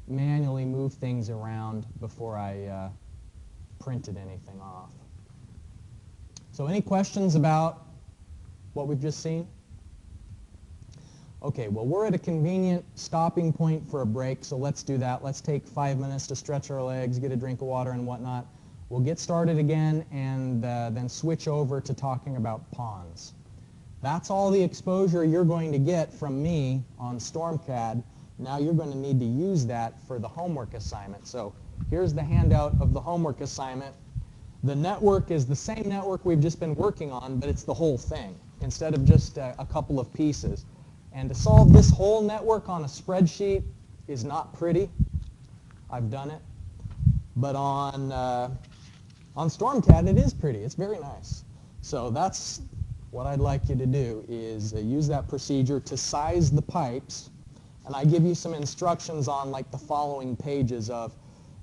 manually move things around before I printed anything off. So any questions about what we've just seen? Okay, well, we're at a convenient stopping point for a break, so let's do that. Let's take 5 minutes to stretch our legs, get a drink of water and whatnot. We'll get started again and then switch over to talking about ponds. That's all the exposure you're going to get from me on StormCAD. Now you're going to need to use that for the homework assignment. So here's the handout of the homework assignment. The network is the same network we've just been working on, but it's the whole thing instead of just a couple of pieces. And to solve this whole network on a spreadsheet is not pretty. I've done it. But on StormCAD, it is pretty. It's very nice. So that's what I'd like you to do is use that procedure to size the pipes. And I give you some instructions on like the following pages of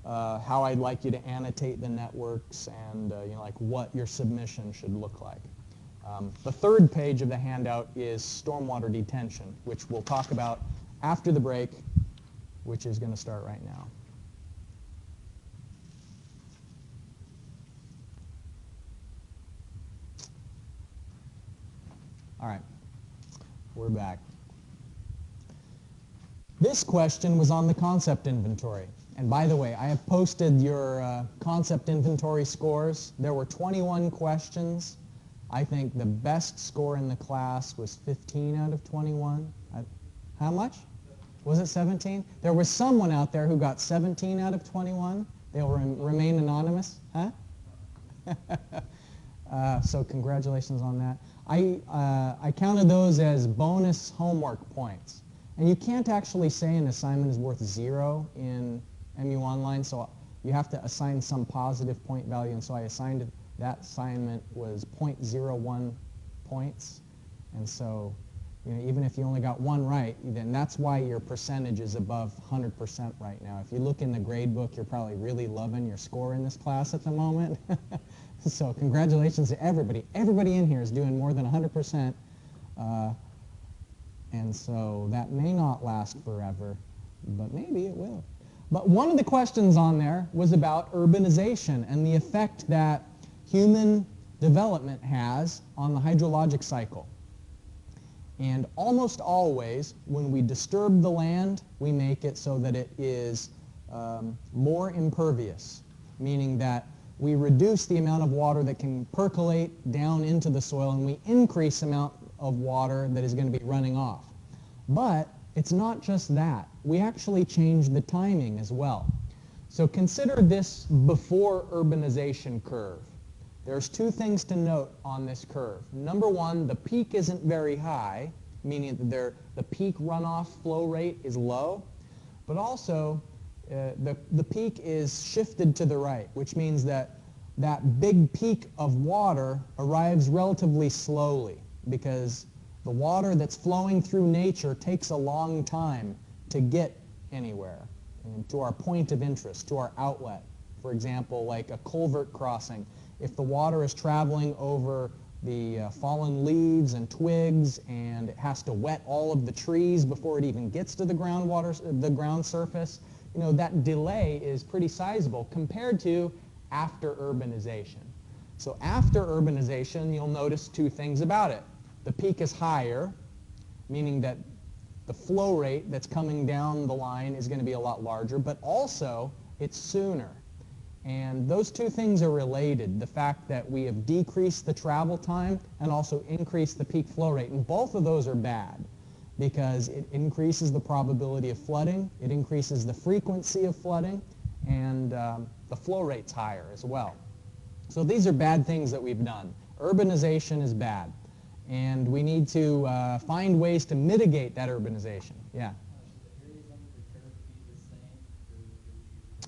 how I'd like you to annotate the networks and like what your submission should look like. The third page of the handout is stormwater detention, which we'll talk about after the break, which is going to start right now. All right, we're back. This question was on the concept inventory. And by the way, I have posted your concept inventory scores. There were 21 questions. I think the best score in the class was 15 out of 21. How much? Was it 17? There was someone out there who got 17 out of 21. They'll remain anonymous. Huh? So congratulations on that. I counted those as bonus homework points. And you can't actually say an assignment is worth 0 in MU Online, so you have to assign some positive point value, and so I assigned it. That assignment was 0.01 points, and so even if you only got 1 right, then that's why your percentage is above 100% right now. If you look in the grade book, you're probably really loving your score in this class at the moment. So congratulations to everybody. Everybody in here is doing more than 100%, and so that may not last forever, but maybe it will. But one of the questions on there was about urbanization and the effect that human development has on the hydrologic cycle. And almost always, when we disturb the land, we make it so that it is more impervious, meaning that we reduce the amount of water that can percolate down into the soil, and we increase the amount of water that is going to be running off. But it's not just that. We actually change the timing as well. So consider this before urbanization curve. There's 2 things to note on this curve. Number 1, the peak isn't very high, meaning that the peak runoff flow rate is low, but also the peak is shifted to the right, which means that that big peak of water arrives relatively slowly because the water that's flowing through nature takes a long time to get anywhere, to our point of interest, to our outlet. For example, like a culvert crossing. If the water is traveling over the fallen leaves and twigs and it has to wet all of the trees before it even gets to the ground surface, that delay is pretty sizable compared to after urbanization. So after urbanization, you'll notice 2 things about it. The peak is higher, meaning that the flow rate that's coming down the line is going to be a lot larger, but also it's sooner. And those 2 things are related, the fact that we have decreased the travel time and also increased the peak flow rate. And both of those are bad because it increases the probability of flooding, it increases the frequency of flooding, and the flow rate's higher as well. So these are bad things that we've done. Urbanization is bad. And we need to find ways to mitigate that urbanization. Yeah? Should the areas under the curve be the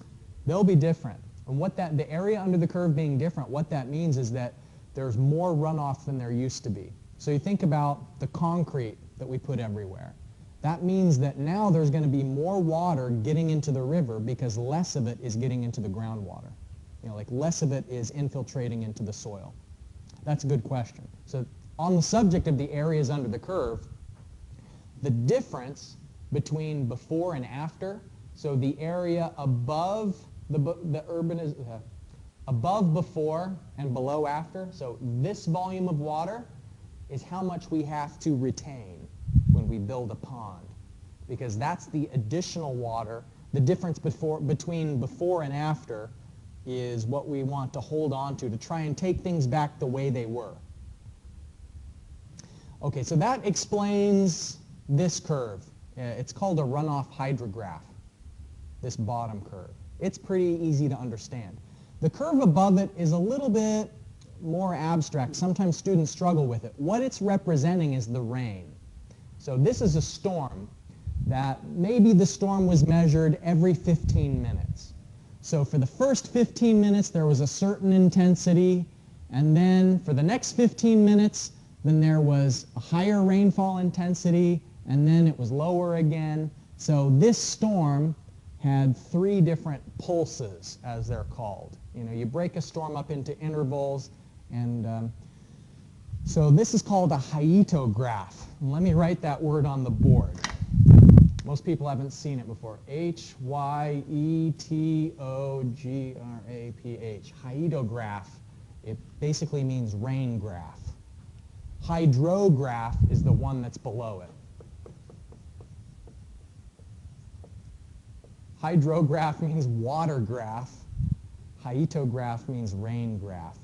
same? They'll be different. And the area under the curve being different, what that means is that there's more runoff than there used to be. So you think about the concrete that we put everywhere. That means that now there's going to be more water getting into the river because less of it is getting into the groundwater. Like less of it is infiltrating into the soil. That's a good question. So on the subject of the areas under the curve, the difference between before and after, so the area above above before and below after, so this volume of water is how much we have to retain when we build a pond, because that's the additional water. The difference between before and after is what we want to hold on to try and take things back the way they were. Okay, so that explains this curve. It's called a runoff hydrograph, this bottom curve. It's pretty easy to understand. The curve above it is a little bit more abstract. Sometimes students struggle with it. What it's representing is the rain. So this is a storm that maybe the storm was measured every 15 minutes. So for the first 15 minutes there was a certain intensity, and then for the next 15 minutes then there was a higher rainfall intensity, and then it was lower again. So this storm had 3 different pulses, as they're called. You know, you break a storm up into intervals, and so this is called a hydrograph. And let me write that word on the board. Most people haven't seen it before. H-Y-E-T-O-G-R-A-P-H. Hydrograph. It basically means rain graph. Hydrograph is the one that's below it. Hydrograph means water graph. Hydrograph means rain graph.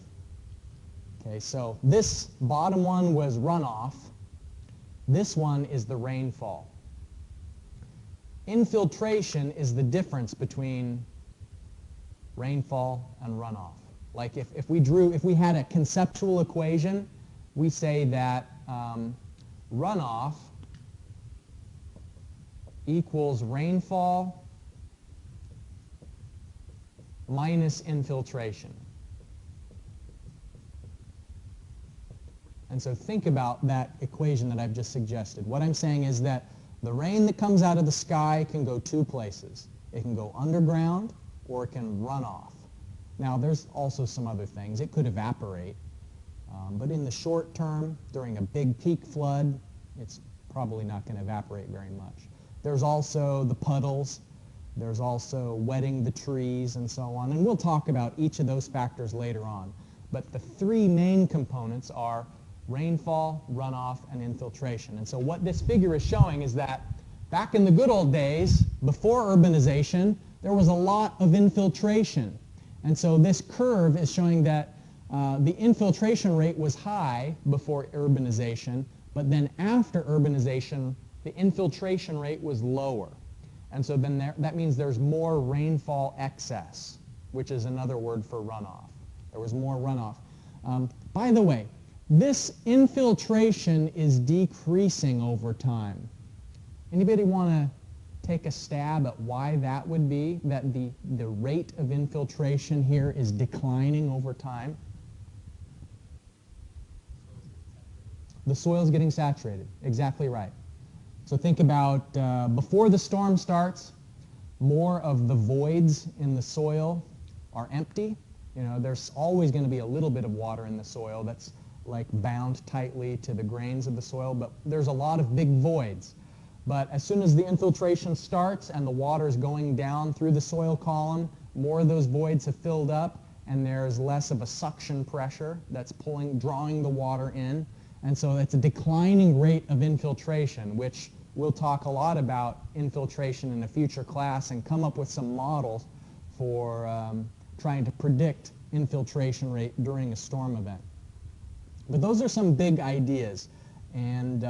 Okay, so this bottom one was runoff. This one is the rainfall. Infiltration is the difference between rainfall and runoff. Like if we had a conceptual equation, we say that runoff equals rainfall minus infiltration. And so think about that equation that I've just suggested. What I'm saying is that the rain that comes out of the sky can go 2 places. It can go underground or it can run off. Now there's also some other things. It could evaporate. But in the short term, during a big peak flood, it's probably not going to evaporate very much. There's also the puddles. There's also wetting the trees and so on. And we'll talk about each of those factors later on. But the 3 main components are rainfall, runoff, and infiltration. And so what this figure is showing is that back in the good old days, before urbanization, there was a lot of infiltration. And so this curve is showing that the infiltration rate was high before urbanization, but then after urbanization, the infiltration rate was lower. And so then that means there's more rainfall excess, which is another word for runoff. There was more runoff. By the way, this infiltration is decreasing over time. Anybody want to take a stab at why that would be, that the rate of infiltration here is declining over time? The soil's getting saturated. Exactly right. So think about before the storm starts, more of the voids in the soil are empty. You know, there's always going to be a little bit of water in the soil that's like bound tightly to the grains of the soil, but there's a lot of big voids. But as soon as the infiltration starts and the water is going down through the soil column, more of those voids have filled up and there's less of a suction pressure that's drawing the water in. And so it's a declining rate of infiltration, which we'll talk a lot about infiltration in a future class and come up with some models for trying to predict infiltration rate during a storm event. But those are some big ideas. And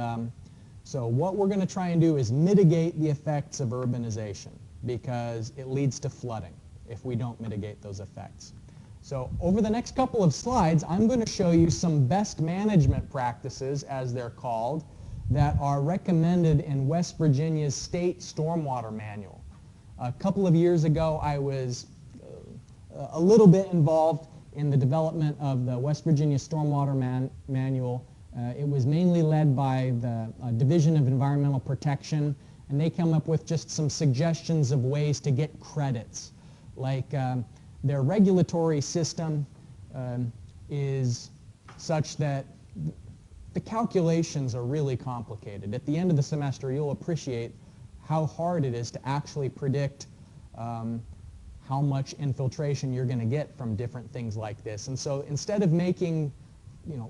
so what we're going to try and do is mitigate the effects of urbanization, because it leads to flooding if we don't mitigate those effects. So over the next couple of slides, I'm going to show you some best management practices, as they're called, that are recommended in West Virginia's state stormwater manual. A couple of years ago, I was a little bit involved in the development of the West Virginia Stormwater Manual. It was mainly led by the Division of Environmental Protection, and they come up with just some suggestions of ways to get credits. Like their regulatory system is such that the calculations are really complicated. At the end of the semester, you'll appreciate how hard it is to actually predict how much infiltration you're going to get from different things like this. And so instead of making,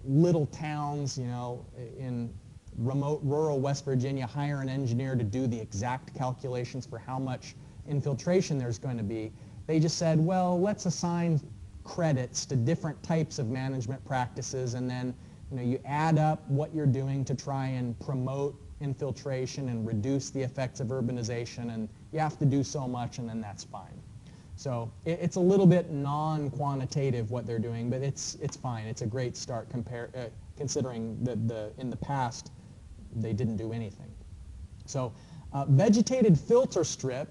little towns, in remote rural West Virginia hire an engineer to do the exact calculations for how much infiltration there's going to be, they just said, well, let's assign credits to different types of management practices, and then you add up what you're doing to try and promote infiltration and reduce the effects of urbanization, and you have to do so much, and then that's fine. So it's a little bit non-quantitative what they're doing, but it's fine. It's a great start considering that in the past they didn't do anything. So vegetated filter strip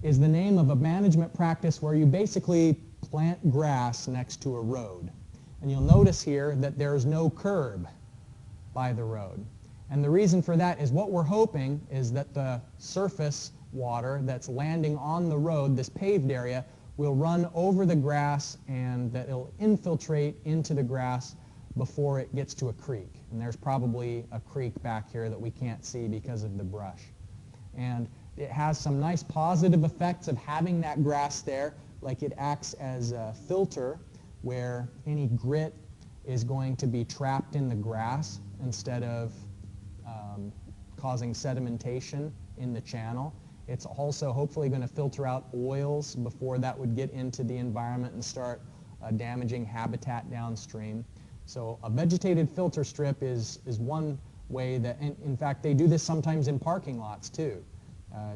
is the name of a management practice where you basically plant grass next to a road. And you'll notice here that there's no curb by the road. And the reason for that is what we're hoping is that the surface water that's landing on the road, this paved area, will run over the grass and that it'll infiltrate into the grass before it gets to a creek. And there's probably a creek back here that we can't see because of the brush. And it has some nice positive effects of having that grass there, like it acts as a filter where any grit is going to be trapped in the grass instead of causing sedimentation in the channel. It's also hopefully going to filter out oils before that would get into the environment and start damaging habitat downstream. So a vegetated filter strip is one way that, in fact, they do this sometimes in parking lots too.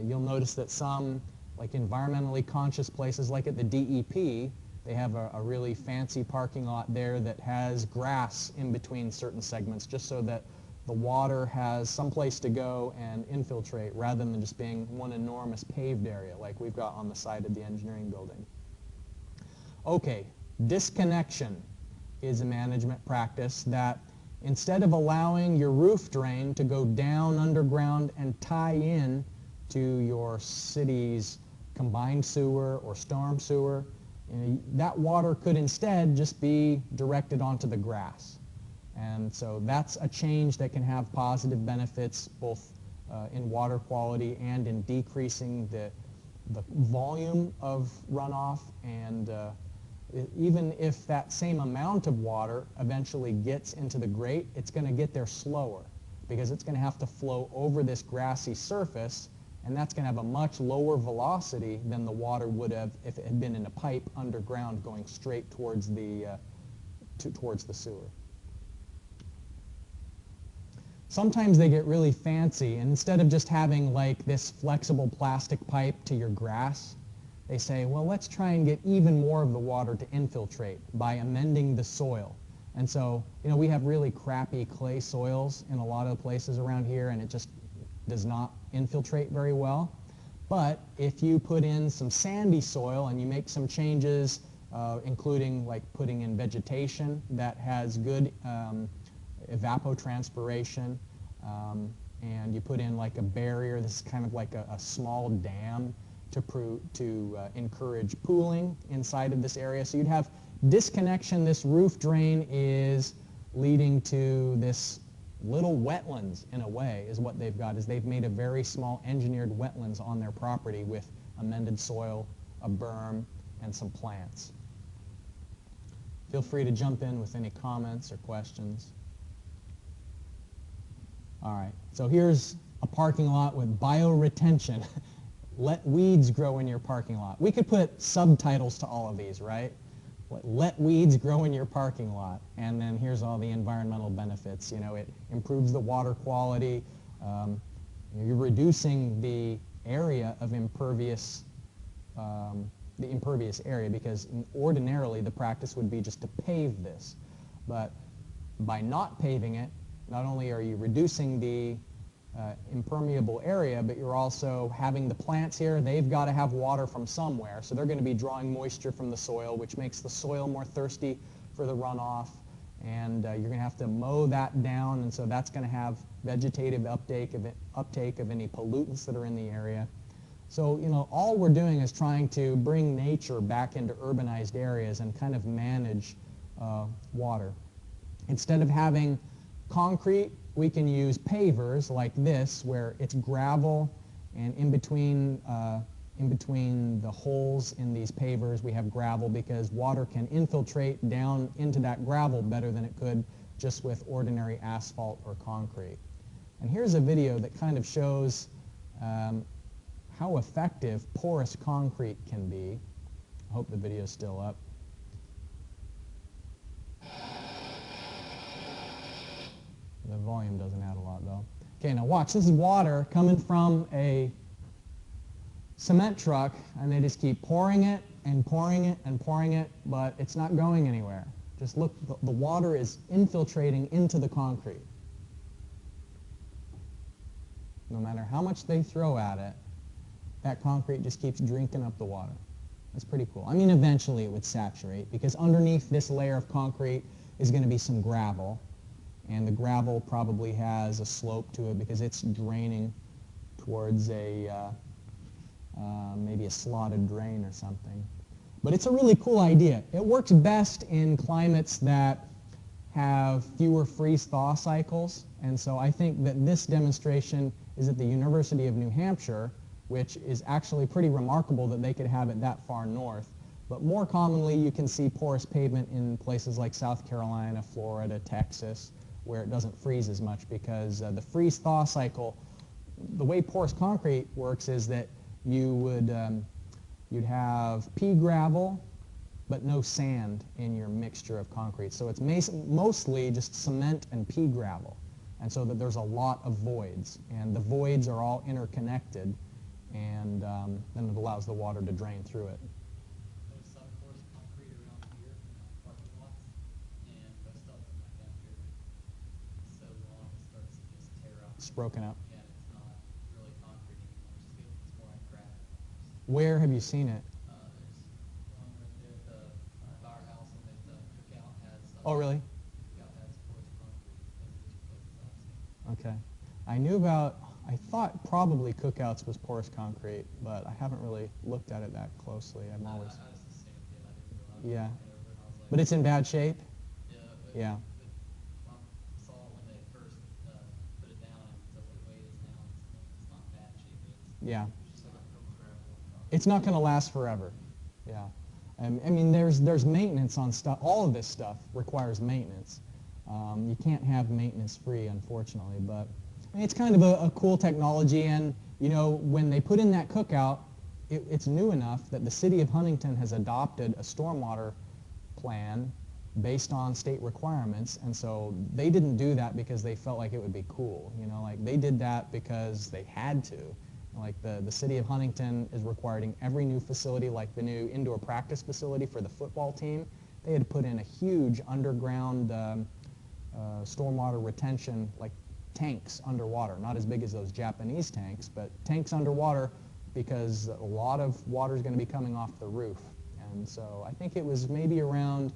You'll notice that some like environmentally conscious places like at the DEP, they have a really fancy parking lot there that has grass in between certain segments just so that the water has some place to go and infiltrate rather than just being one enormous paved area like we've got on the side of the engineering building. Okay, disconnection is a management practice that instead of allowing your roof drain to go down underground and tie in to your city's combined sewer or storm sewer, that water could instead just be directed onto the grass. And so that's a change that can have positive benefits both in water quality and in decreasing the volume of runoff, and even if that same amount of water eventually gets into the grate, it's going to get there slower because it's going to have to flow over this grassy surface, and that's going to have a much lower velocity than the water would have if it had been in a pipe underground going straight towards the sewer. Sometimes they get really fancy, and instead of just having like this flexible plastic pipe to your grass, they say, well, let's try and get even more of the water to infiltrate by amending the soil. And so, we have really crappy clay soils in a lot of the places around here, and it just does not infiltrate very well. But if you put in some sandy soil and you make some changes, including like putting in vegetation that has good evapotranspiration, and you put in like a barrier, this is kind of like a small dam to encourage pooling inside of this area. So you'd have disconnection. This roof drain is leading to this little wetlands in a way is what they've got, is they've made a very small engineered wetlands on their property with amended soil, a berm, and some plants. Feel free to jump in with any comments or questions. All right, so here's a parking lot with bioretention. Let weeds grow in your parking lot. We could put subtitles to all of these, right? Let weeds grow in your parking lot. And then here's all the environmental benefits. It improves the water quality. You're reducing the area of impervious, the impervious area, because ordinarily the practice would be just to pave this. But by not paving it, not only are you reducing the impermeable area, but you're also having the plants here. They've got to have water from somewhere, so they're going to be drawing moisture from the soil, which makes the soil more thirsty for the runoff, and you're going to have to mow that down, and so that's going to have vegetative uptake of any pollutants that are in the area. So, all we're doing is trying to bring nature back into urbanized areas and kind of manage water. Instead of having concrete, we can use pavers like this, where it's gravel, and in between the holes in these pavers we have gravel, because water can infiltrate down into that gravel better than it could just with ordinary asphalt or concrete. And here's a video that kind of shows how effective porous concrete can be. I hope the video is still up. The volume doesn't add a lot though. Okay, now watch. This is water coming from a cement truck, and they just keep pouring it and pouring it and pouring it, but it's not going anywhere. Just look, the water is infiltrating into the concrete. No matter how much they throw at it, that concrete just keeps drinking up the water. That's pretty cool. I mean, eventually it would saturate, because underneath this layer of concrete is going to be some gravel. And the gravel probably has a slope to it because it's draining towards a maybe a slotted drain or something. But it's a really cool idea. It works best in climates that have fewer freeze-thaw cycles, and so I think that this demonstration is at the University of New Hampshire, which is actually pretty remarkable that they could have it that far north. But more commonly, you can see porous pavement in places like South Carolina, Florida, Texas, where it doesn't freeze as much because the freeze-thaw cycle, the way porous concrete works is that you would you'd have pea gravel but no sand in your mixture of concrete. So it's mostly just cement and pea gravel, and so that there's a lot of voids, and the voids are all interconnected, and then it allows the water to drain through it. There's some coarse concrete around here in the parking lots, and most of them like down here. So long it starts to just tear up. It's broken up. Yeah, it's not really concrete anymore. It's more like gravel. Where have you seen it? There's one right there at the firehouse, and at the cookout has. Oh, really? Cookout has coarse concrete. Those are two places I've seen. Okay. I thought probably Cookouts was porous concrete, but I haven't really looked at it that closely. I'm always, I just assumed, I didn't realize. yeah. I went over and I was like, But it's in bad shape? yeah, Yeah. I saw it when they first put it down, and so the way it is now, it's not bad shape. Yeah. It's just like a gravel. It's not going to last forever. Yeah. I mean, there's maintenance on stuff. All of this stuff requires maintenance. You can't have maintenance free, unfortunately, but I mean, it's kind of a cool technology, and you know, when they put in that cookout, it's new enough that the city of Huntington has adopted a stormwater plan based on state requirements, and so they didn't do that because they felt like it would be cool. You know, like they did that because they had to. Like the city of Huntington is requiring every new facility, like the new indoor practice facility for the football team. They had to put in a huge underground stormwater retention, like tanks underwater, not as big as those Japanese tanks, but tanks underwater, because a lot of water is going to be coming off the roof. And so I think it was maybe around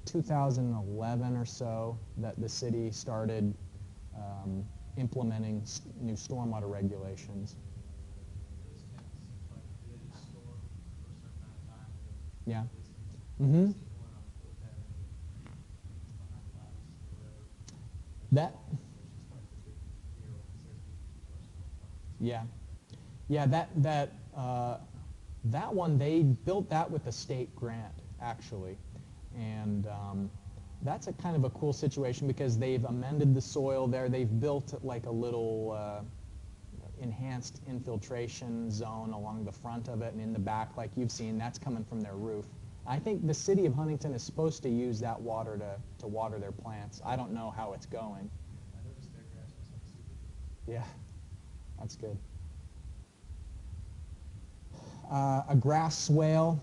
2011 or so that the city started implementing new stormwater regulations. Those tanks, like they just store for a certain amount of time. Yeah. Mm-hmm. Mm-hmm. That. Yeah, yeah. That one, they built that with a state grant actually, and that's a kind of a cool situation because they've amended the soil there. They've built like a little enhanced infiltration zone along the front of it, and in the back, like you've seen, that's coming from their roof. I think the city of Huntington is supposed to use that water to water their plants. I don't know how it's going. I noticed their grass was like super good. Yeah, that's good. A grass swale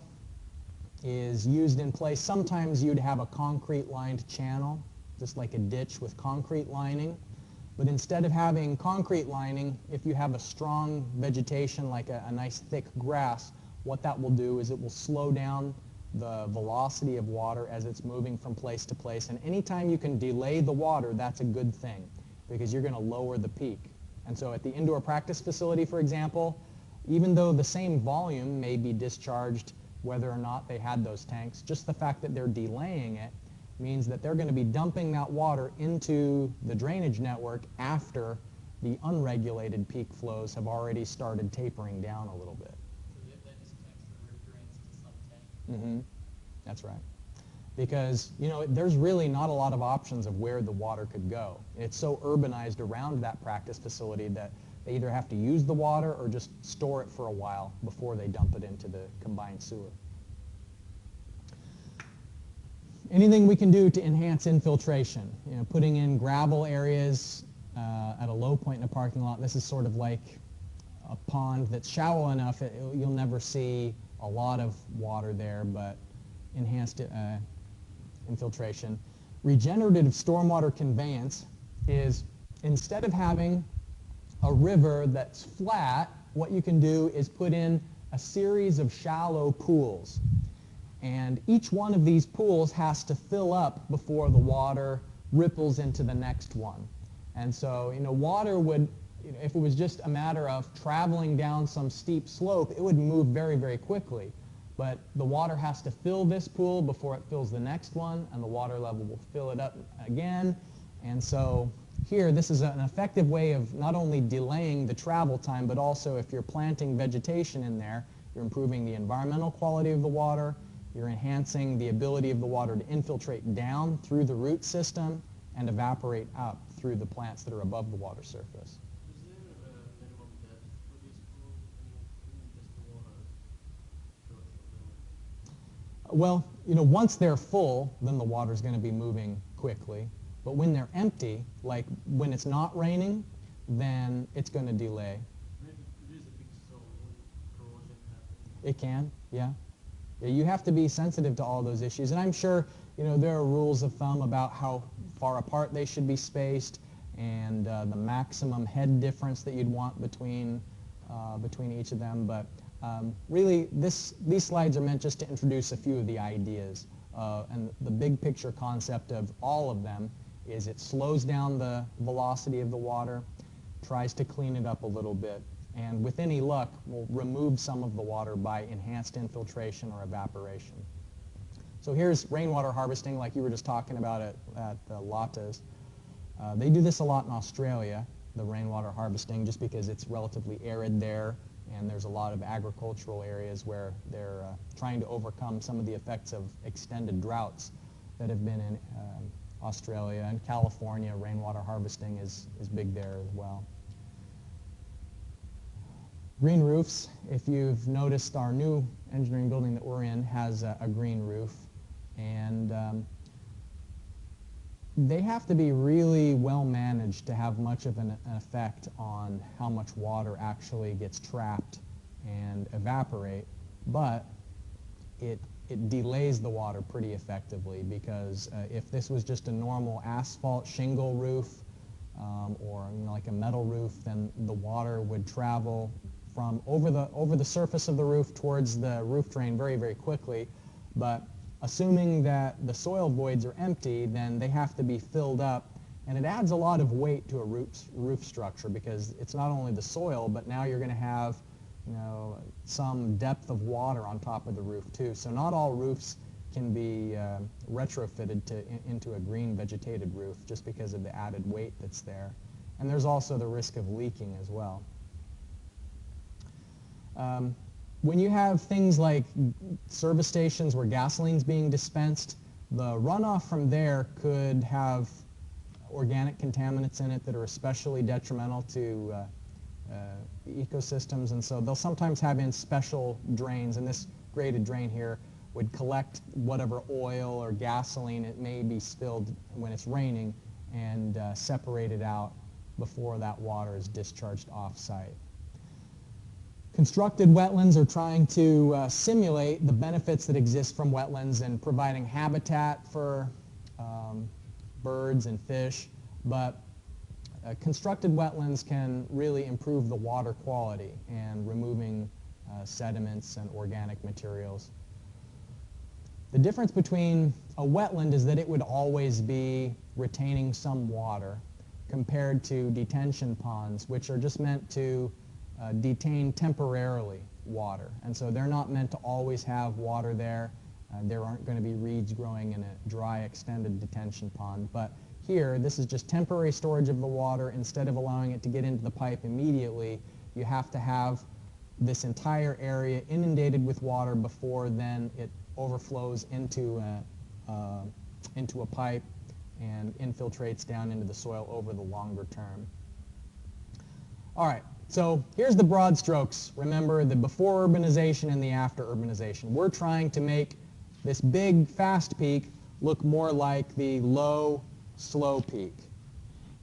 is used in place. Sometimes you'd have a concrete-lined channel, just like a ditch with concrete lining. But instead of having concrete lining, if you have a strong vegetation like a nice thick grass, what that will do is it will slow down the velocity of water as it's moving from place to place. And anytime you can delay the water, that's a good thing because you're going to lower the peak. And so at the indoor practice facility, for example, even though the same volume may be discharged whether or not they had those tanks, just the fact that they're delaying it means that they're going to be dumping that water into the drainage network after the unregulated peak flows have already started tapering down a little bit. So that just connects the roof drains to some tank? Mm-hmm. That's right. Because, you know, there's really not a lot of options of where the water could go. It's so urbanized around that practice facility that they either have to use the water or just store it for a while before they dump it into the combined sewer. Anything we can do to enhance infiltration, you know, putting in gravel areas at a low point in a parking lot. This is sort of like a pond that's shallow enough you'll never see a lot of water there, but enhanced infiltration. Regenerative stormwater conveyance is, instead of having a river that's flat, what you can do is put in a series of shallow pools. And each one of these pools has to fill up before the water ripples into the next one. And so, you know, water would if it was just a matter of traveling down some steep slope, it would move very, very quickly. But the water has to fill this pool before it fills the next one, and the water level will fill it up again. And so here, this is an effective way of not only delaying the travel time, but also if you're planting vegetation in there, you're improving the environmental quality of the water, you're enhancing the ability of the water to infiltrate down through the root system and evaporate out through the plants that are above the water surface. Is there a minimum depth for these pools? I mean, just the water goes from the Well, once they're full, then the water's going to be moving quickly. But when they're empty, like when it's not raining, then it's going to delay. Maybe it is a big soil corrosion happening. It can, yeah. You have to be sensitive to all those issues. And I'm sure, there are rules of thumb about how far apart they should be spaced and the maximum head difference that you'd want between each of them. But really, these slides are meant just to introduce a few of the ideas. And the big picture concept of all of them is it slows down the velocity of the water, tries to clean it up a little bit, and with any luck will remove some of the water by enhanced infiltration or evaporation. So here's rainwater harvesting like you were just talking about at Lattes. They do this a lot in Australia, the rainwater harvesting, just because it's relatively arid there and there's a lot of agricultural areas where they're trying to overcome some of the effects of extended droughts that have been in Australia. And California, rainwater harvesting is big there as well. Green roofs, if you've noticed, our new engineering building that we're in has a green roof, and they have to be really well managed to have much of an effect on how much water actually gets trapped and evaporate, but it delays the water pretty effectively, because if this was just a normal asphalt shingle roof or like a metal roof, then the water would travel from over the surface of the roof towards the roof drain very, very quickly. But assuming that the soil voids are empty, then they have to be filled up, and it adds a lot of weight to a roof structure, because it's not only the soil, but now you're going to have some depth of water on top of the roof too. So not all roofs can be retrofitted into a green vegetated roof just because of the added weight that's there. And there's also the risk of leaking as well. When you have things like service stations where gasoline's being dispensed, the runoff from there could have organic contaminants in it that are especially detrimental to ecosystems, and so they'll sometimes have in special drains, and this graded drain here would collect whatever oil or gasoline it may be spilled when it's raining and separate it out before that water is discharged off-site. Constructed wetlands are trying to simulate the benefits that exist from wetlands and providing habitat for birds and fish, but constructed wetlands can really improve the water quality and removing sediments and organic materials. The difference between a wetland is that it would always be retaining some water compared to detention ponds, which are just meant to detain temporarily water. And so they're not meant to always have water there. There aren't going to be reeds growing in a dry extended detention pond. But here, this is just temporary storage of the water. Instead of allowing it to get into the pipe immediately, you have to have this entire area inundated with water before then it overflows into a pipe and infiltrates down into the soil over the longer term. All right, so here's the broad strokes. Remember the before urbanization and the after urbanization. We're trying to make this big, fast peak look more like the low, slow peak.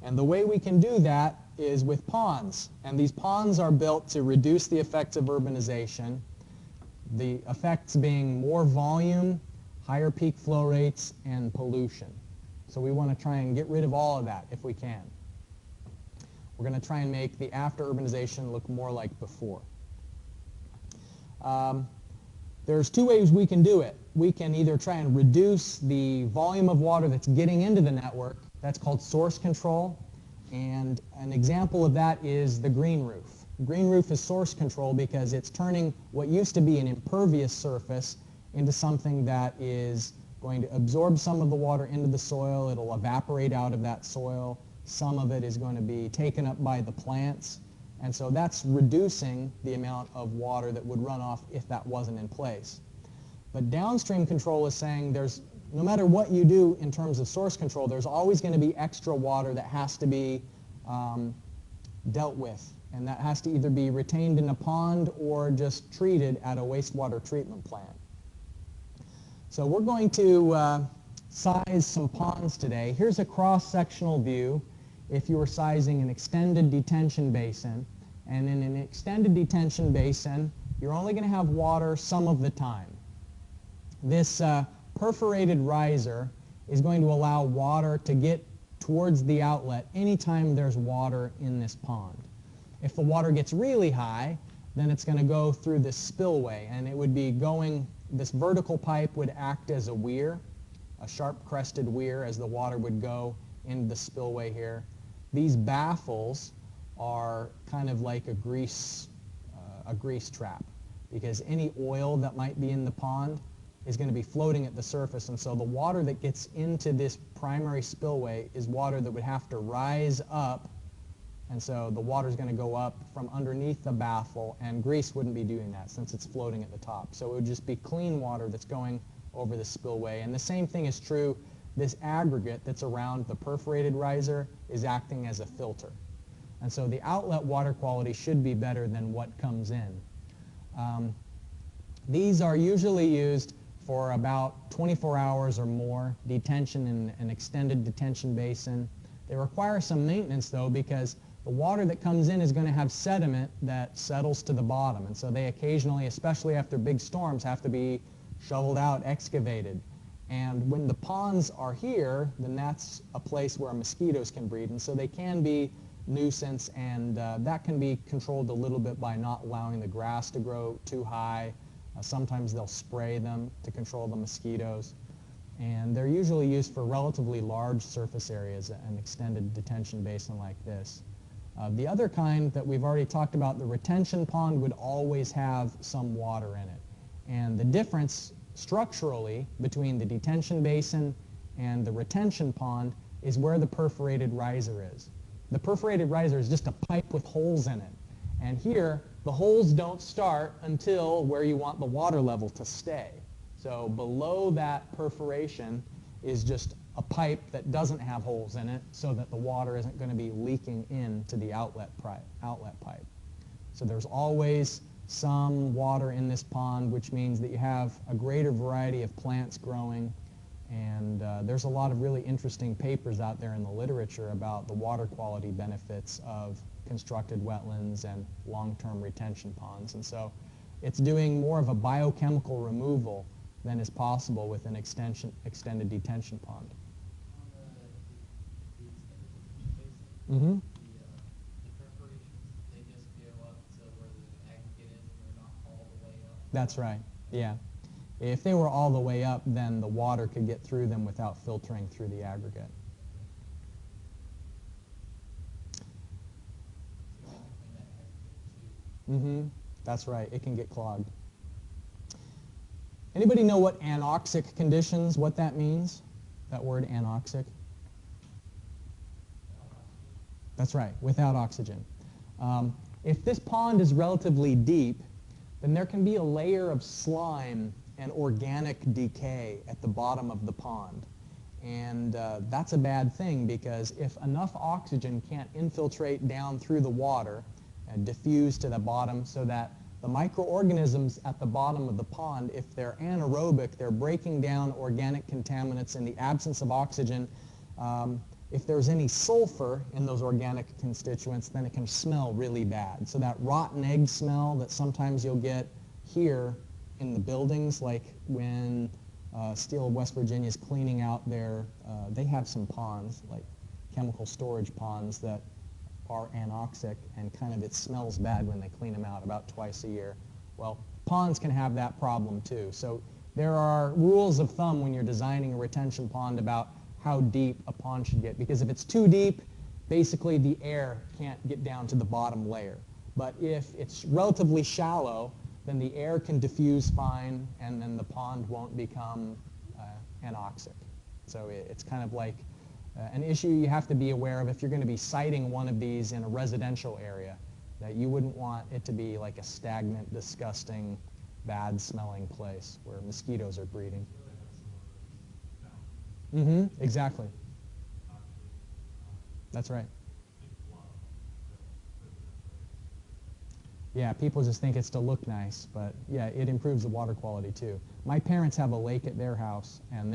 And the way we can do that is with ponds. And these ponds are built to reduce the effects of urbanization, the effects being more volume, higher peak flow rates, and pollution. So we want to try and get rid of all of that if we can. We're going to try and make the after urbanization look more like before. There's two ways we can do it. We can either try and reduce the volume of water that's getting into the network. That's called source control. And an example of that is the green roof. Green roof is source control because it's turning what used to be an impervious surface into something that is going to absorb some of the water into the soil. It'll evaporate out of that soil. Some of it is going to be taken up by the plants. And so that's reducing the amount of water that would run off if that wasn't in place. But downstream control is saying no matter what you do in terms of source control, there's always going to be extra water that has to be dealt with. And that has to either be retained in a pond or just treated at a wastewater treatment plant. So we're going to size some ponds today. Here's a cross-sectional view if you were sizing an extended detention basin. And in an extended detention basin, you're only going to have water some of the time. This perforated riser is going to allow water to get towards the outlet anytime there's water in this pond. If the water gets really high, then it's going to go through this spillway, and it would be going, this vertical pipe would act as a weir, a sharp-crested weir, as the water would go into the spillway here. These baffles are kind of like a grease trap, because any oil that might be in the pond is going to be floating at the surface, and so the water that gets into this primary spillway is water that would have to rise up, and so the water is going to go up from underneath the baffle, and grease wouldn't be doing that since it's floating at the top. So it would just be clean water that's going over the spillway. And the same thing is true, this aggregate that's around the perforated riser is acting as a filter. And so the outlet water quality should be better than what comes in. These are usually used for about 24 hours or more detention in an extended detention basin. They require some maintenance though, because the water that comes in is going to have sediment that settles to the bottom, and so they occasionally, especially after big storms, have to be shoveled out, excavated. And when the ponds are here, then that's a place where mosquitoes can breed, and so they can be nuisance, and that can be controlled a little bit by not allowing the grass to grow too high. Sometimes they'll spray them to control the mosquitoes, and they're usually used for relatively large surface areas, an extended detention basin like this. The other kind that we've already talked about, the retention pond, would always have some water in it. And the difference structurally between the detention basin and the retention pond is where the perforated riser is. The perforated riser is just a pipe with holes in it. And here, the holes don't start until where you want the water level to stay. So below that perforation is just a pipe that doesn't have holes in it so that the water isn't going to be leaking into the outlet pipe. So there's always some water in this pond, which means that you have a greater variety of plants growing, and there's a lot of really interesting papers out there in the literature about the water quality benefits of constructed wetlands and long-term retention ponds. And so it's doing more of a biochemical removal than is possible with an extended detention pond. Mm-hmm. The perforations, they just go up to where the aggregate is, and they're not all the way up. That's right, yeah. If they were all the way up, then the water could get through them without filtering through the aggregate. Mm-hmm. That's right, it can get clogged. Anybody know what anoxic conditions, what that means? That word anoxic? That's right, without oxygen. If this pond is relatively deep, then there can be a layer of slime and organic decay at the bottom of the pond. And that's a bad thing, because if enough oxygen can't infiltrate down through the water and diffuse to the bottom so that the microorganisms at the bottom of the pond, if they're anaerobic, they're breaking down organic contaminants in the absence of oxygen. If there's any sulfur in those organic constituents, then it can smell really bad. So that rotten egg smell that sometimes you'll get here in the buildings, like when Steel of West Virginia is cleaning out their, they have some ponds, like chemical storage ponds that are anoxic, and kind of it smells bad when they clean them out about twice a year. Well, ponds can have that problem too. So there are rules of thumb when you're designing a retention pond about how deep a pond should get, because if it's too deep, basically the air can't get down to the bottom layer. But if it's relatively shallow, then the air can diffuse fine, and then the pond won't become anoxic. So it's kind of like an issue you have to be aware of if you're going to be siting one of these in a residential area, that you wouldn't want it to be like a stagnant, disgusting, bad-smelling place where mosquitoes are breeding. Mm-hmm, exactly. That's right. Yeah, people just think it's to look nice, but yeah, it improves the water quality too. My parents have a lake at their house, and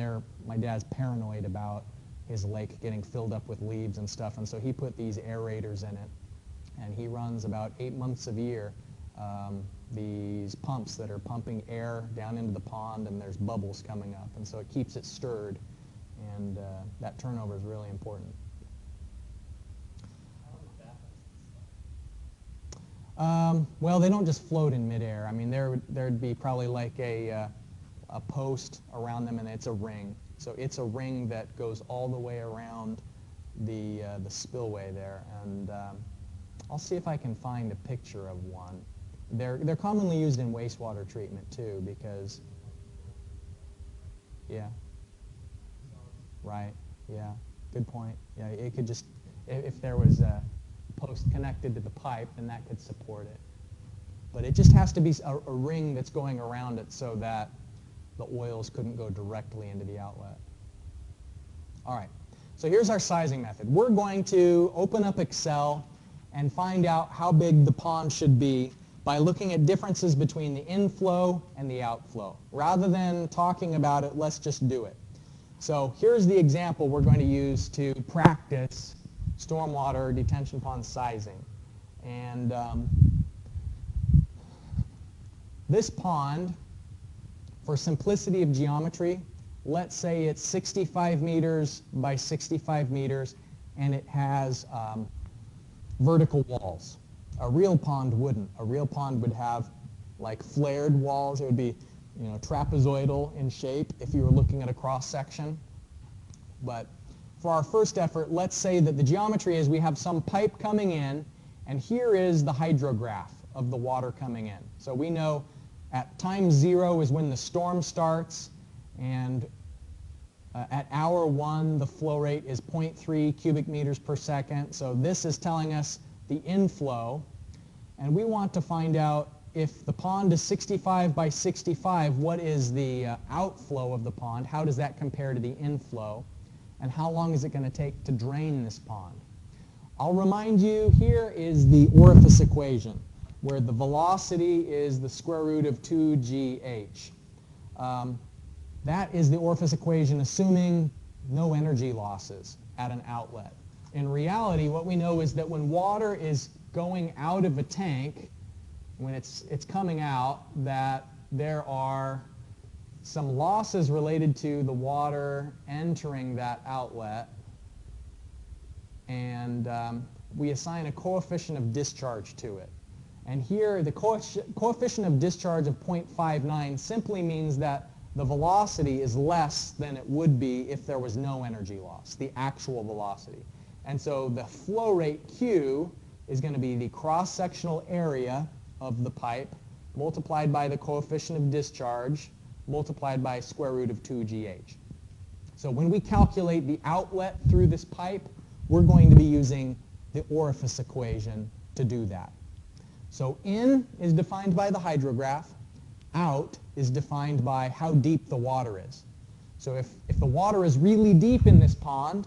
my dad's paranoid about his lake getting filled up with leaves and stuff, and so he put these aerators in it, and he runs about 8 months of year these pumps that are pumping air down into the pond, and there's bubbles coming up, and so it keeps it stirred, and that turnover is really important. Well, they don't just float in midair. I mean, there'd be probably like a post around them, and it's a ring. So it's a ring that goes all the way around the spillway there, and I'll see if I can find a picture of one. They're commonly used in wastewater treatment too, because yeah, right, yeah, good point. Yeah, it could just, if there was a post connected to the pipe, then that could support it. But it just has to be a ring that's going around it so that the oils couldn't go directly into the outlet. All right, so here's our sizing method. We're going to open up Excel and find out how big the pond should be by looking at differences between the inflow and the outflow. Rather than talking about it, let's just do it. So here's the example we're going to use to practice stormwater detention pond sizing. And this pond, for simplicity of geometry, let's say it's 65 meters by 65 meters, and it has vertical walls. A real pond wouldn't. A real pond would have like flared walls. It would be, trapezoidal in shape if you were looking at a cross section. But for our first effort, let's say that the geometry is we have some pipe coming in, and here is the hydrograph of the water coming in. So we know at time 0 is when the storm starts, and at hour 1 the flow rate is 0.3 cubic meters per second. So this is telling us the inflow, and we want to find out if the pond is 65 by 65, what is the outflow of the pond? How does that compare to the inflow? And how long is it going to take to drain this pond? I'll remind you, here is the orifice equation, where the velocity is the square root of 2gh. That is the orifice equation assuming no energy losses at an outlet. In reality, what we know is that when water is going out of a tank, when it's coming out, that there are some losses related to the water entering that outlet, and we assign a coefficient of discharge to it. And here, the coefficient of discharge of 0.59 simply means that the velocity is less than it would be if there was no energy loss, the actual velocity. And so the flow rate Q is going to be the cross-sectional area of the pipe multiplied by the coefficient of discharge multiplied by square root of 2gh. So when we calculate the outlet through this pipe, we're going to be using the orifice equation to do that. So in is defined by the hydrograph. Out is defined by how deep the water is. So if the water is really deep in this pond,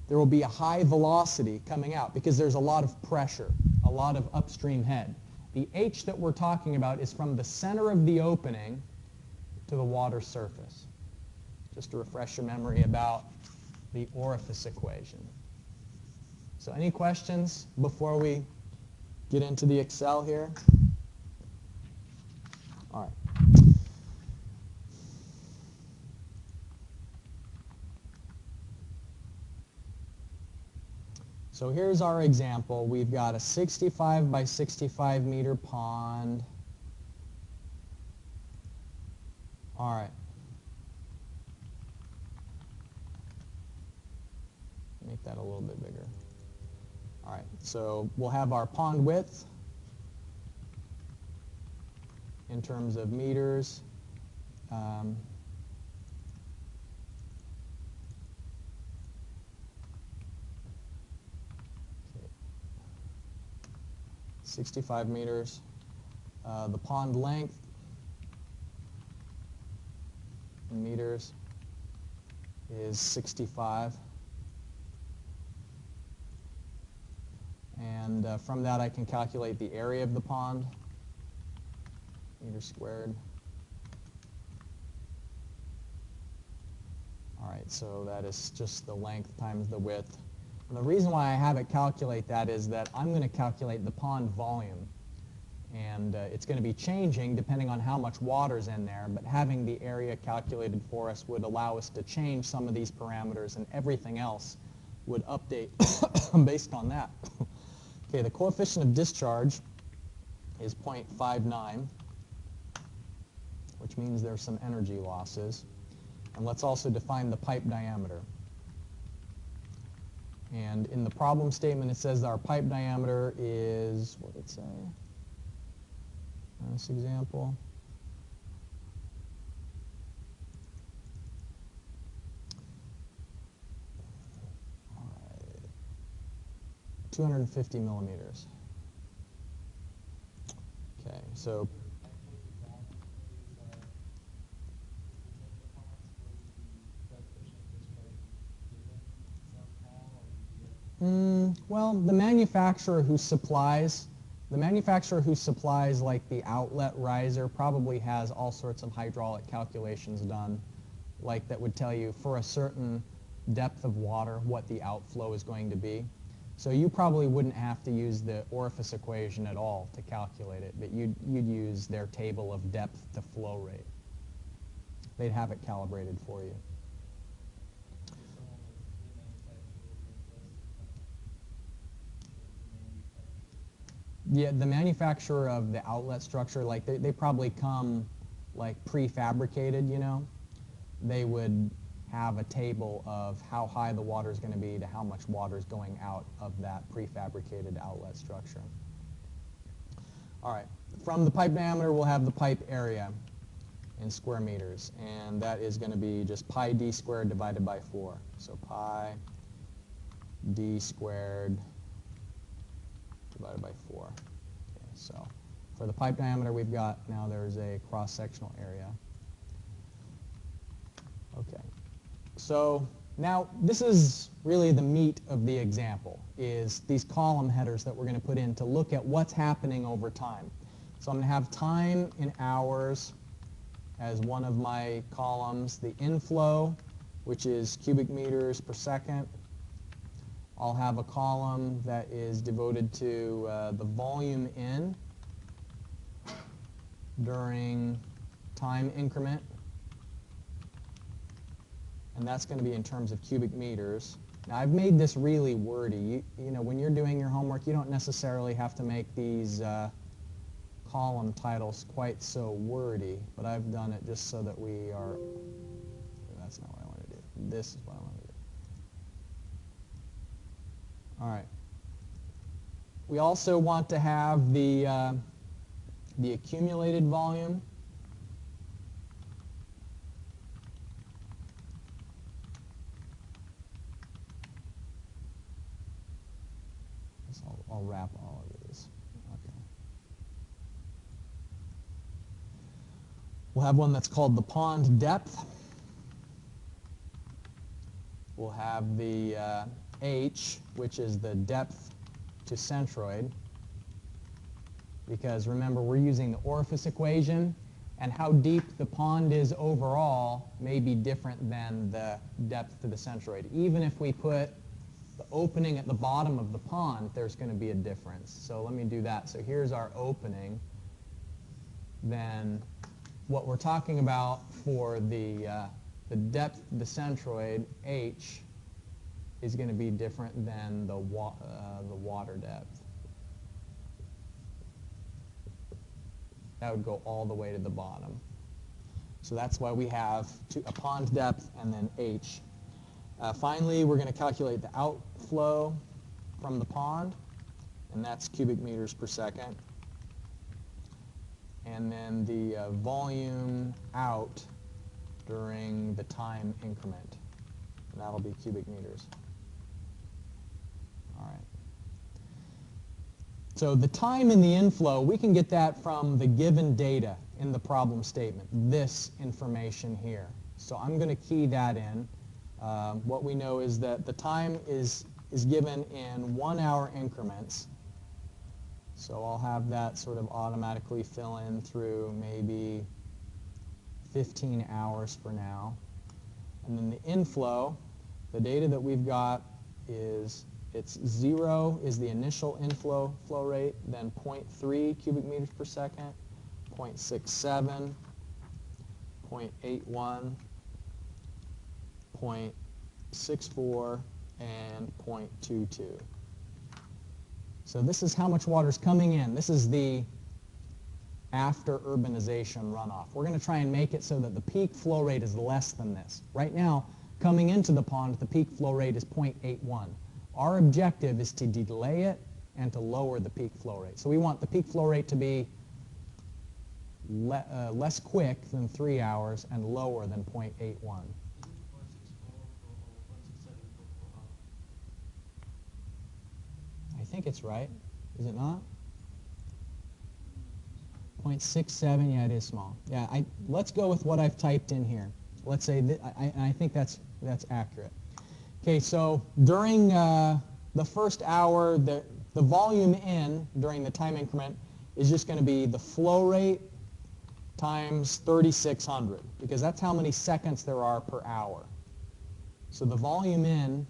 there will be a high velocity coming out because there's a lot of pressure, a lot of upstream head. The h that we're talking about is from the center of the opening to the water surface. Just to refresh your memory about the orifice equation. So any questions before we get into the Excel here? All right. So here's our example. We've got a 65 by 65 meter pond. All right. Make that a little bit bigger. All right, so we'll have our pond width in terms of meters. 65 meters. The pond length in meters is 65. And from that I can calculate the area of the pond, meters squared. All right, so that is just the length times the width. And the reason why I have it calculate that is that I'm going to calculate the pond volume. And it's going to be changing depending on how much water's in there, but having the area calculated for us would allow us to change some of these parameters, and everything else would update based on that. Okay, the coefficient of discharge is 0.59, which means there's some energy losses. And let's also define the pipe diameter. And in the problem statement it says that our pipe diameter is, what did it say? This example. All right. 250 millimeters. Okay, so well, the manufacturer who supplies like the outlet riser probably has all sorts of hydraulic calculations done, like that would tell you for a certain depth of water what the outflow is going to be. So you probably wouldn't have to use the orifice equation at all to calculate it, but you'd use their table of depth to flow rate. They'd have it calibrated for you. Yeah, the manufacturer of the outlet structure, like they probably come like prefabricated, you know. They would have a table of how high the water is going to be to how much water is going out of that prefabricated outlet structure. All right, from the pipe diameter we'll have the pipe area in square meters, and that is going to be just pi d squared divided by 4. So pi d squared divided by 4. Okay, so for the pipe diameter we've got, now there's a cross-sectional area. Okay, so now this is really the meat of the example, is these column headers that we're going to put in to look at what's happening over time. So I'm going to have time in hours as one of my columns, the inflow, which is cubic meters per second. I'll have a column that is devoted to the volume in during time increment, and that's going to be in terms of cubic meters. Now I've made this really wordy. You know, when you're doing your homework, you don't necessarily have to make these column titles quite so wordy, but I've done it just so that we are, that's not what I want to do. This is what I want to do. All right. We also want to have the accumulated volume. I'll wrap all of these. Okay. We'll have one that's called the pond depth. We'll have the H, which is the depth to centroid, because remember we're using the orifice equation, and how deep the pond is overall may be different than the depth to the centroid. Even if we put the opening at the bottom of the pond, there's going to be a difference. So let me do that. So here's our opening. Then what we're talking about for the depth to the centroid, H, is going to be different than the water depth. That would go all the way to the bottom. So that's why we have a pond depth and then H. Finally, we're going to calculate the outflow from the pond, and that's cubic meters per second. And then the volume out during the time increment, and that'll be cubic meters. All right. So the time in the inflow, we can get that from the given data in the problem statement, this information here. So I'm going to key that in. What we know is that the time is given in 1 hour increments. So I'll have that sort of automatically fill in through maybe 15 hours for now. And then the inflow, the data that we've got is, it's 0 is the initial inflow flow rate, then 0.3 cubic meters per second, 0.67, 0.81, 0.64, and 0.22. So this is how much water is coming in. This is the after urbanization runoff. We're going to try and make it so that the peak flow rate is less than this. Right now, coming into the pond, the peak flow rate is 0.81. Our objective is to delay it and to lower the peak flow rate. So we want the peak flow rate to be less quick than 3 hours and lower than 0.81. I think it's right. Is it not? 0.67, yeah, it is small. Yeah, let's go with what I've typed in here. Let's say that, I think that's accurate. Okay, so during the first hour, the volume in during the time increment is just going to be the flow rate times 3,600, because that's how many seconds there are per hour. So the volume in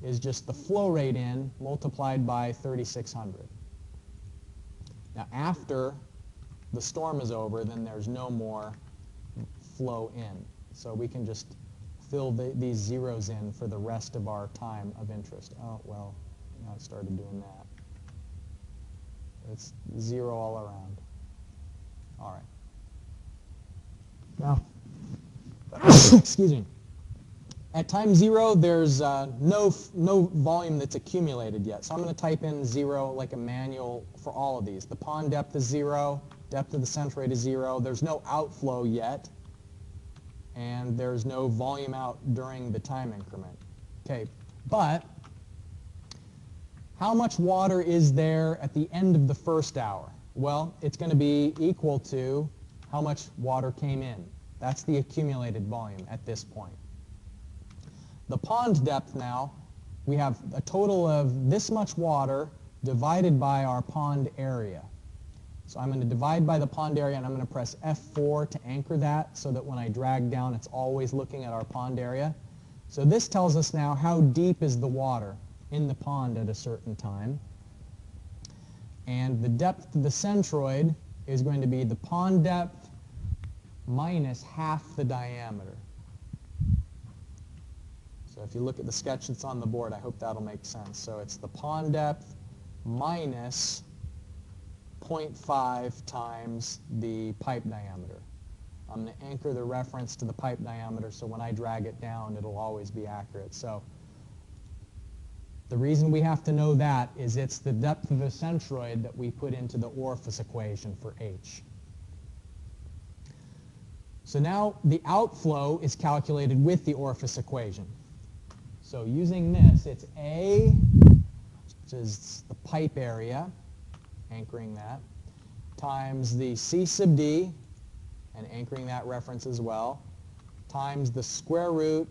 is just the flow rate in multiplied by 3,600. Now after the storm is over, then there's no more flow in. So we can just fill these zeros in for the rest of our time of interest. Oh, well, now it started doing that. It's 0 all around. All right. Now, excuse me. At time 0, there's no volume that's accumulated yet. So I'm going to type in 0 like a manual for all of these. The pond depth is 0. Depth of the centroid is 0. There's no outflow yet. And there's no volume out during the time increment. Okay, but how much water is there at the end of the first hour? Well, it's going to be equal to how much water came in. That's the accumulated volume at this point. The pond depth now, we have a total of this much water divided by our pond area. So I'm going to divide by the pond area, and I'm going to press F4 to anchor that so that when I drag down, it's always looking at our pond area. So this tells us now how deep is the water in the pond at a certain time. And the depth of the centroid is going to be the pond depth minus half the diameter. So if you look at the sketch that's on the board, I hope that'll make sense. So it's the pond depth minus 0.5 times the pipe diameter. I'm going to anchor the reference to the pipe diameter so when I drag it down, it'll always be accurate. So the reason we have to know that is it's the depth of the centroid that we put into the orifice equation for H. So now the outflow is calculated with the orifice equation. So using this, it's A, which is the pipe area, anchoring that, times the C sub D, and anchoring that reference as well, times the square root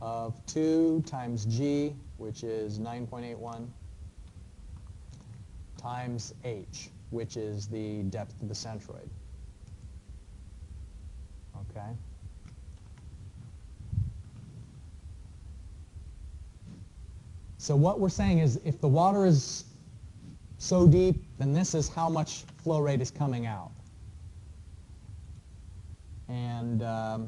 of 2 times G, which is 9.81, times H, which is the depth of the centroid. Okay? So what we're saying is if the water is so deep, then this is how much flow rate is coming out. And depth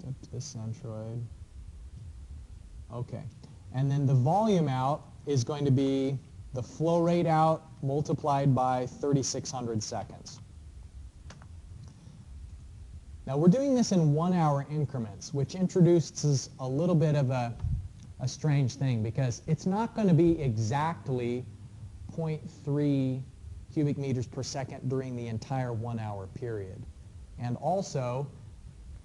of the centroid. Okay. And then the volume out is going to be the flow rate out multiplied by 3,600 seconds. Now we're doing this in 1 hour increments, which introduces a little bit of a strange thing, because it's not going to be exactly 0.3 cubic meters per second during the entire 1 hour period. And also,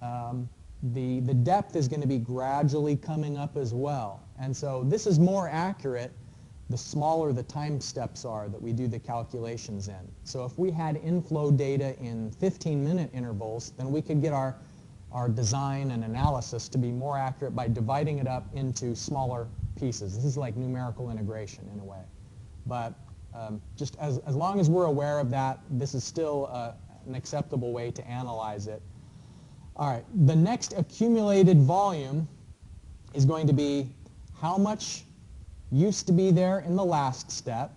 the depth is going to be gradually coming up as well. And so this is more accurate the smaller the time steps are that we do the calculations in. So if we had inflow data in 15-minute intervals, then we could get our design and analysis to be more accurate by dividing it up into smaller pieces. This is like numerical integration in a way. But just as long as we're aware of that, this is still an acceptable way to analyze it. All right, the next accumulated volume is going to be how much used to be there in the last step,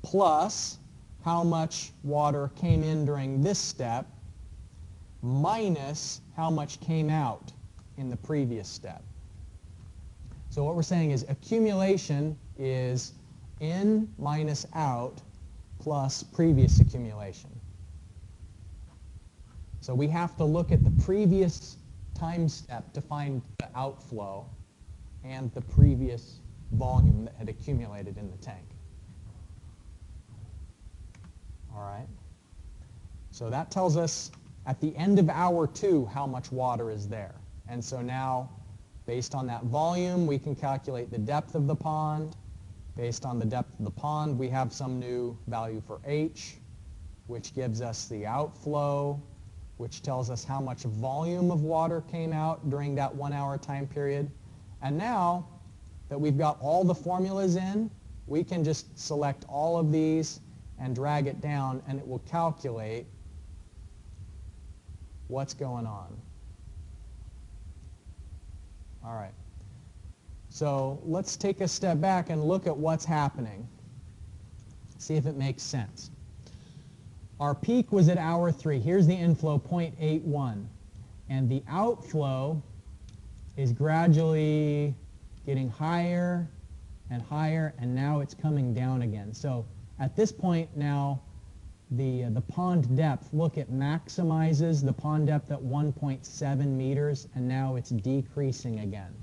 plus how much water came in during this step, minus how much came out in the previous step. So what we're saying is accumulation is in minus out plus previous accumulation. So we have to look at the previous time step to find the outflow and the previous volume that had accumulated in the tank. All right. So that tells us at the end of hour 2 how much water is there. And so now, based on that volume, we can calculate the depth of the pond. Based on the depth of the pond, we have some new value for H, which gives us the outflow, which tells us how much volume of water came out during that 1 hour time period. And now that we've got all the formulas in, we can just select all of these and drag it down, and it will calculate what's going on. All right. So let's take a step back and look at what's happening. See if it makes sense. Our peak was at hour 3. Here's the inflow, 0.81. And the outflow is gradually getting higher and higher, and now it's coming down again. So at this point now, the pond depth, look, it maximizes the pond depth at 1.7 meters, and now it's decreasing again.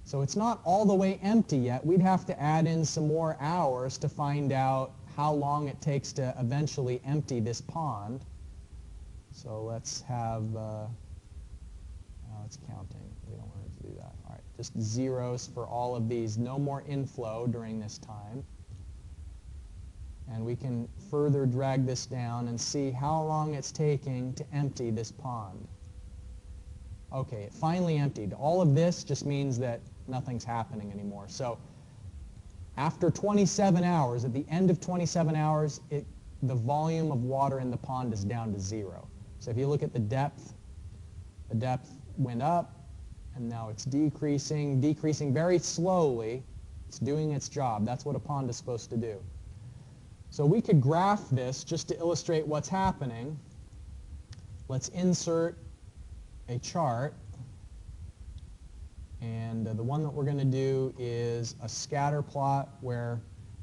So it's not all the way empty yet. We'd have to add in some more hours to find out how long it takes to eventually empty this pond. So let's have, it's counting. We don't want it to do that. All right, just zeros for all of these. No more inflow during this time. And we can further drag this down and see how long it's taking to empty this pond. Okay, it finally emptied. All of this just means that nothing's happening anymore. So after 27 hours, at the end of 27 hours, the volume of water in the pond is down to 0. So if you look at the depth went up, and now it's decreasing very slowly. It's doing its job. That's what a pond is supposed to do. So we could graph this just to illustrate what's happening. Let's insert a chart. And the one that we're going to do is a scatter plot where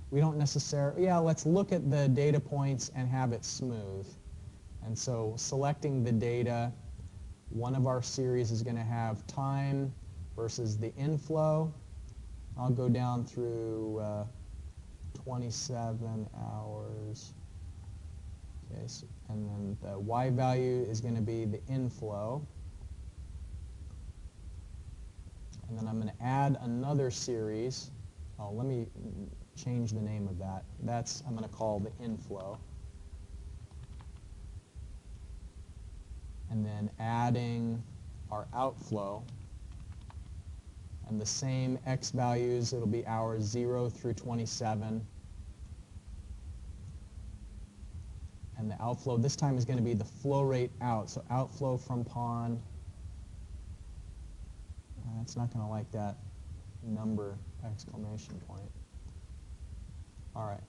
we don't necessarily, let's look at the data points and have it smooth. And so selecting the data, one of our series is going to have time versus the inflow. I'll go down through 27 hours. Okay, so, and then the Y value is going to be the inflow. And then I'm going to add another series. Oh, let me change the name of that. I'm going to call the inflow. And then adding our outflow. And the same X values, it'll be hours 0 through 27. And the outflow this time is going to be the flow rate out. So outflow from pond. It's not going to like that number exclamation point. All right.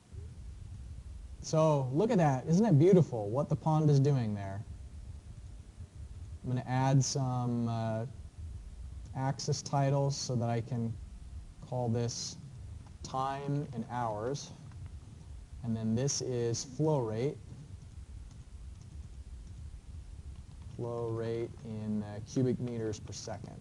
So look at that. Isn't it beautiful what the pond is doing there? I'm going to add some axis titles so that I can call this time in hours. And then this is flow rate. flow rate in cubic meters per second.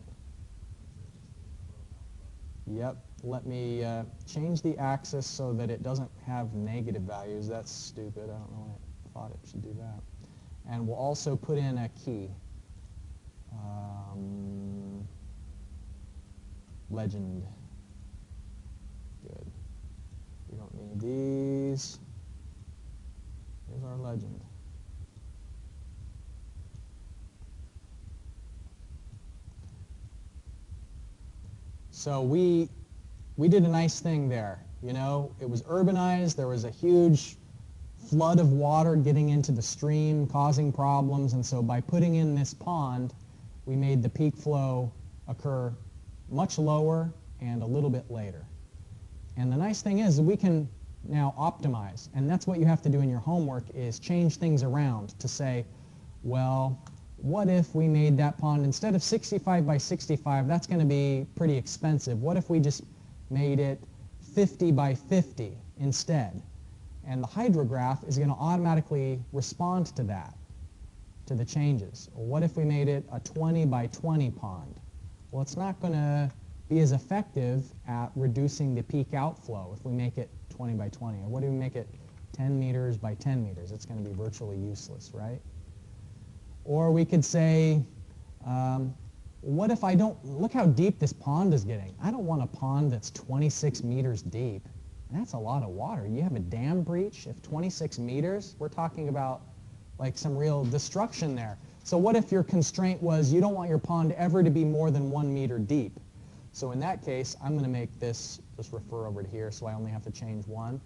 Yep, let me change the axis so that it doesn't have negative values. That's stupid. I don't know why I thought it should do that. And we'll also put in a key. Legend. Good. We don't need these. Here's our legend. So we did a nice thing there. You know, it was urbanized. There was a huge flood of water getting into the stream, causing problems. And so by putting in this pond, we made the peak flow occur much lower and a little bit later. And the nice thing is we can now optimize. And that's what you have to do in your homework, is change things around to say, well, what if we made that pond, instead of 65 by 65, that's going to be pretty expensive. What if we just made it 50 by 50 instead? And the hydrograph is going to automatically respond to that, to the changes. Or what if we made it a 20 by 20 pond? Well, it's not going to be as effective at reducing the peak outflow if we make it 20 by 20. Or what if we make it 10 meters by 10 meters? It's going to be virtually useless, right? Or we could say, what if I don't, look how deep this pond is getting. I don't want a pond that's 26 meters deep. That's a lot of water. You have a dam breach, if 26 meters, we're talking about like some real destruction there. So what if your constraint was you don't want your pond ever to be more than 1 meter deep? So in that case, I'm going to make this, just refer over to here so I only have to change one,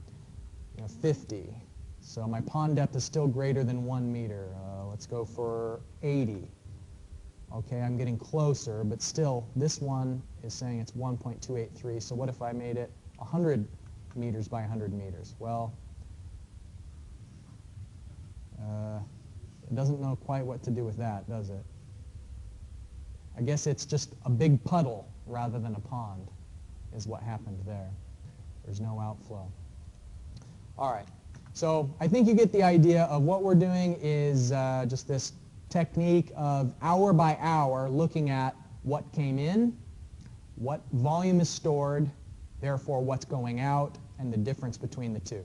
50. So my pond depth is still greater than 1 meter. Let's go for 80. Okay, I'm getting closer, but still this one is saying it's 1.283. So what if I made it 100 meters by 100 meters? Well, it doesn't know quite what to do with that, does it? I guess it's just a big puddle rather than a pond is what happened there. There's no outflow. All right. So I think you get the idea of what we're doing is just this technique of hour by hour looking at what came in, what volume is stored, therefore what's going out, and the difference between the two.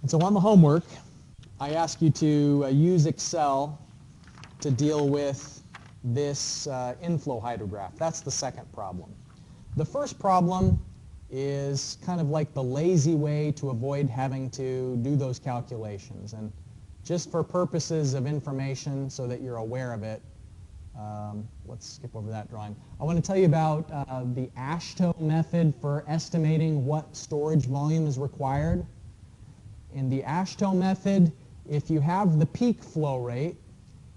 And so on the homework, I ask you to use Excel to deal with this inflow hydrograph. That's the second problem. The first problem is kind of like the lazy way to avoid having to do those calculations. And just for purposes of information so that you're aware of it, let's skip over that drawing. I want to tell you about the AASHTO method for estimating what storage volume is required. In the AASHTO method, if you have the peak flow rate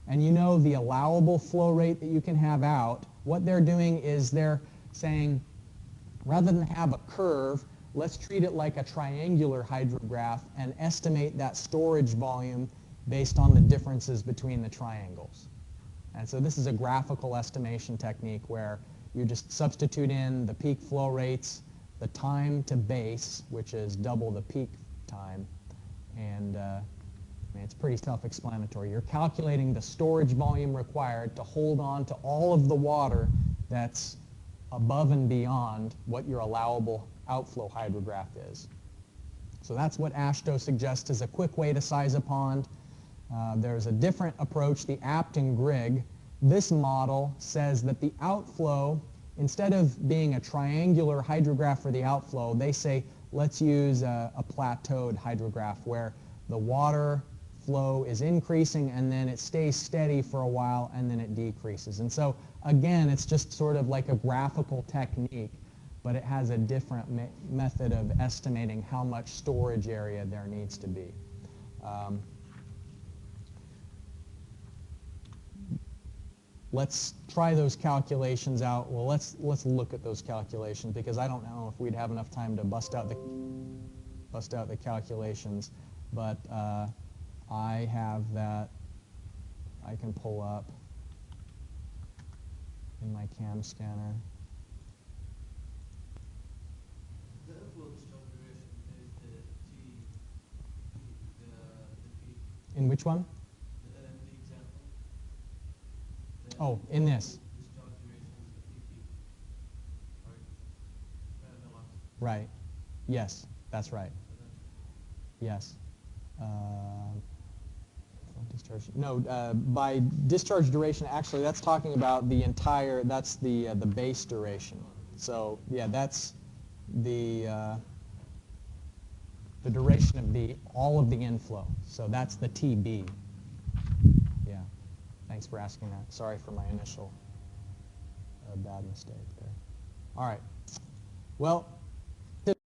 and you know the allowable flow rate that you can have out, what they're doing is they're saying, rather than have a curve, let's treat it like a triangular hydrograph and estimate that storage volume based on the differences between the triangles. And so this is a graphical estimation technique where you just substitute in the peak flow rates, the time to base, which is double the peak time, and it's pretty self-explanatory. You're calculating the storage volume required to hold on to all of the water that's above and beyond what your allowable outflow hydrograph is. So that's what AASHTO suggests as a quick way to size a pond. There's a different approach, the apt and Grigg. This model says that the outflow, instead of being a triangular hydrograph for the outflow, they say let's use a plateaued hydrograph where the water flow is increasing and then it stays steady for a while and then it decreases. And so again, it's just sort of like a graphical technique, but it has a different method of estimating how much storage area there needs to be. Let's try those calculations out. Well, let's look at those calculations because I don't know if we'd have enough time to bust out the calculations, but I have that I can pull up in my CAM scanner. The outflow discharge duration is the In which one? The example. Oh, in this. Discharge duration is 50 feet. Right? Velocity. Right. Yes, that's right. So that's Yes. Discharge. No, by discharge duration, actually, that's talking about the entire. That's the base duration. So yeah, that's the duration of all of the inflow. So that's the TB. Yeah. Thanks for asking that. Sorry for my initial bad mistake there. All right. Well.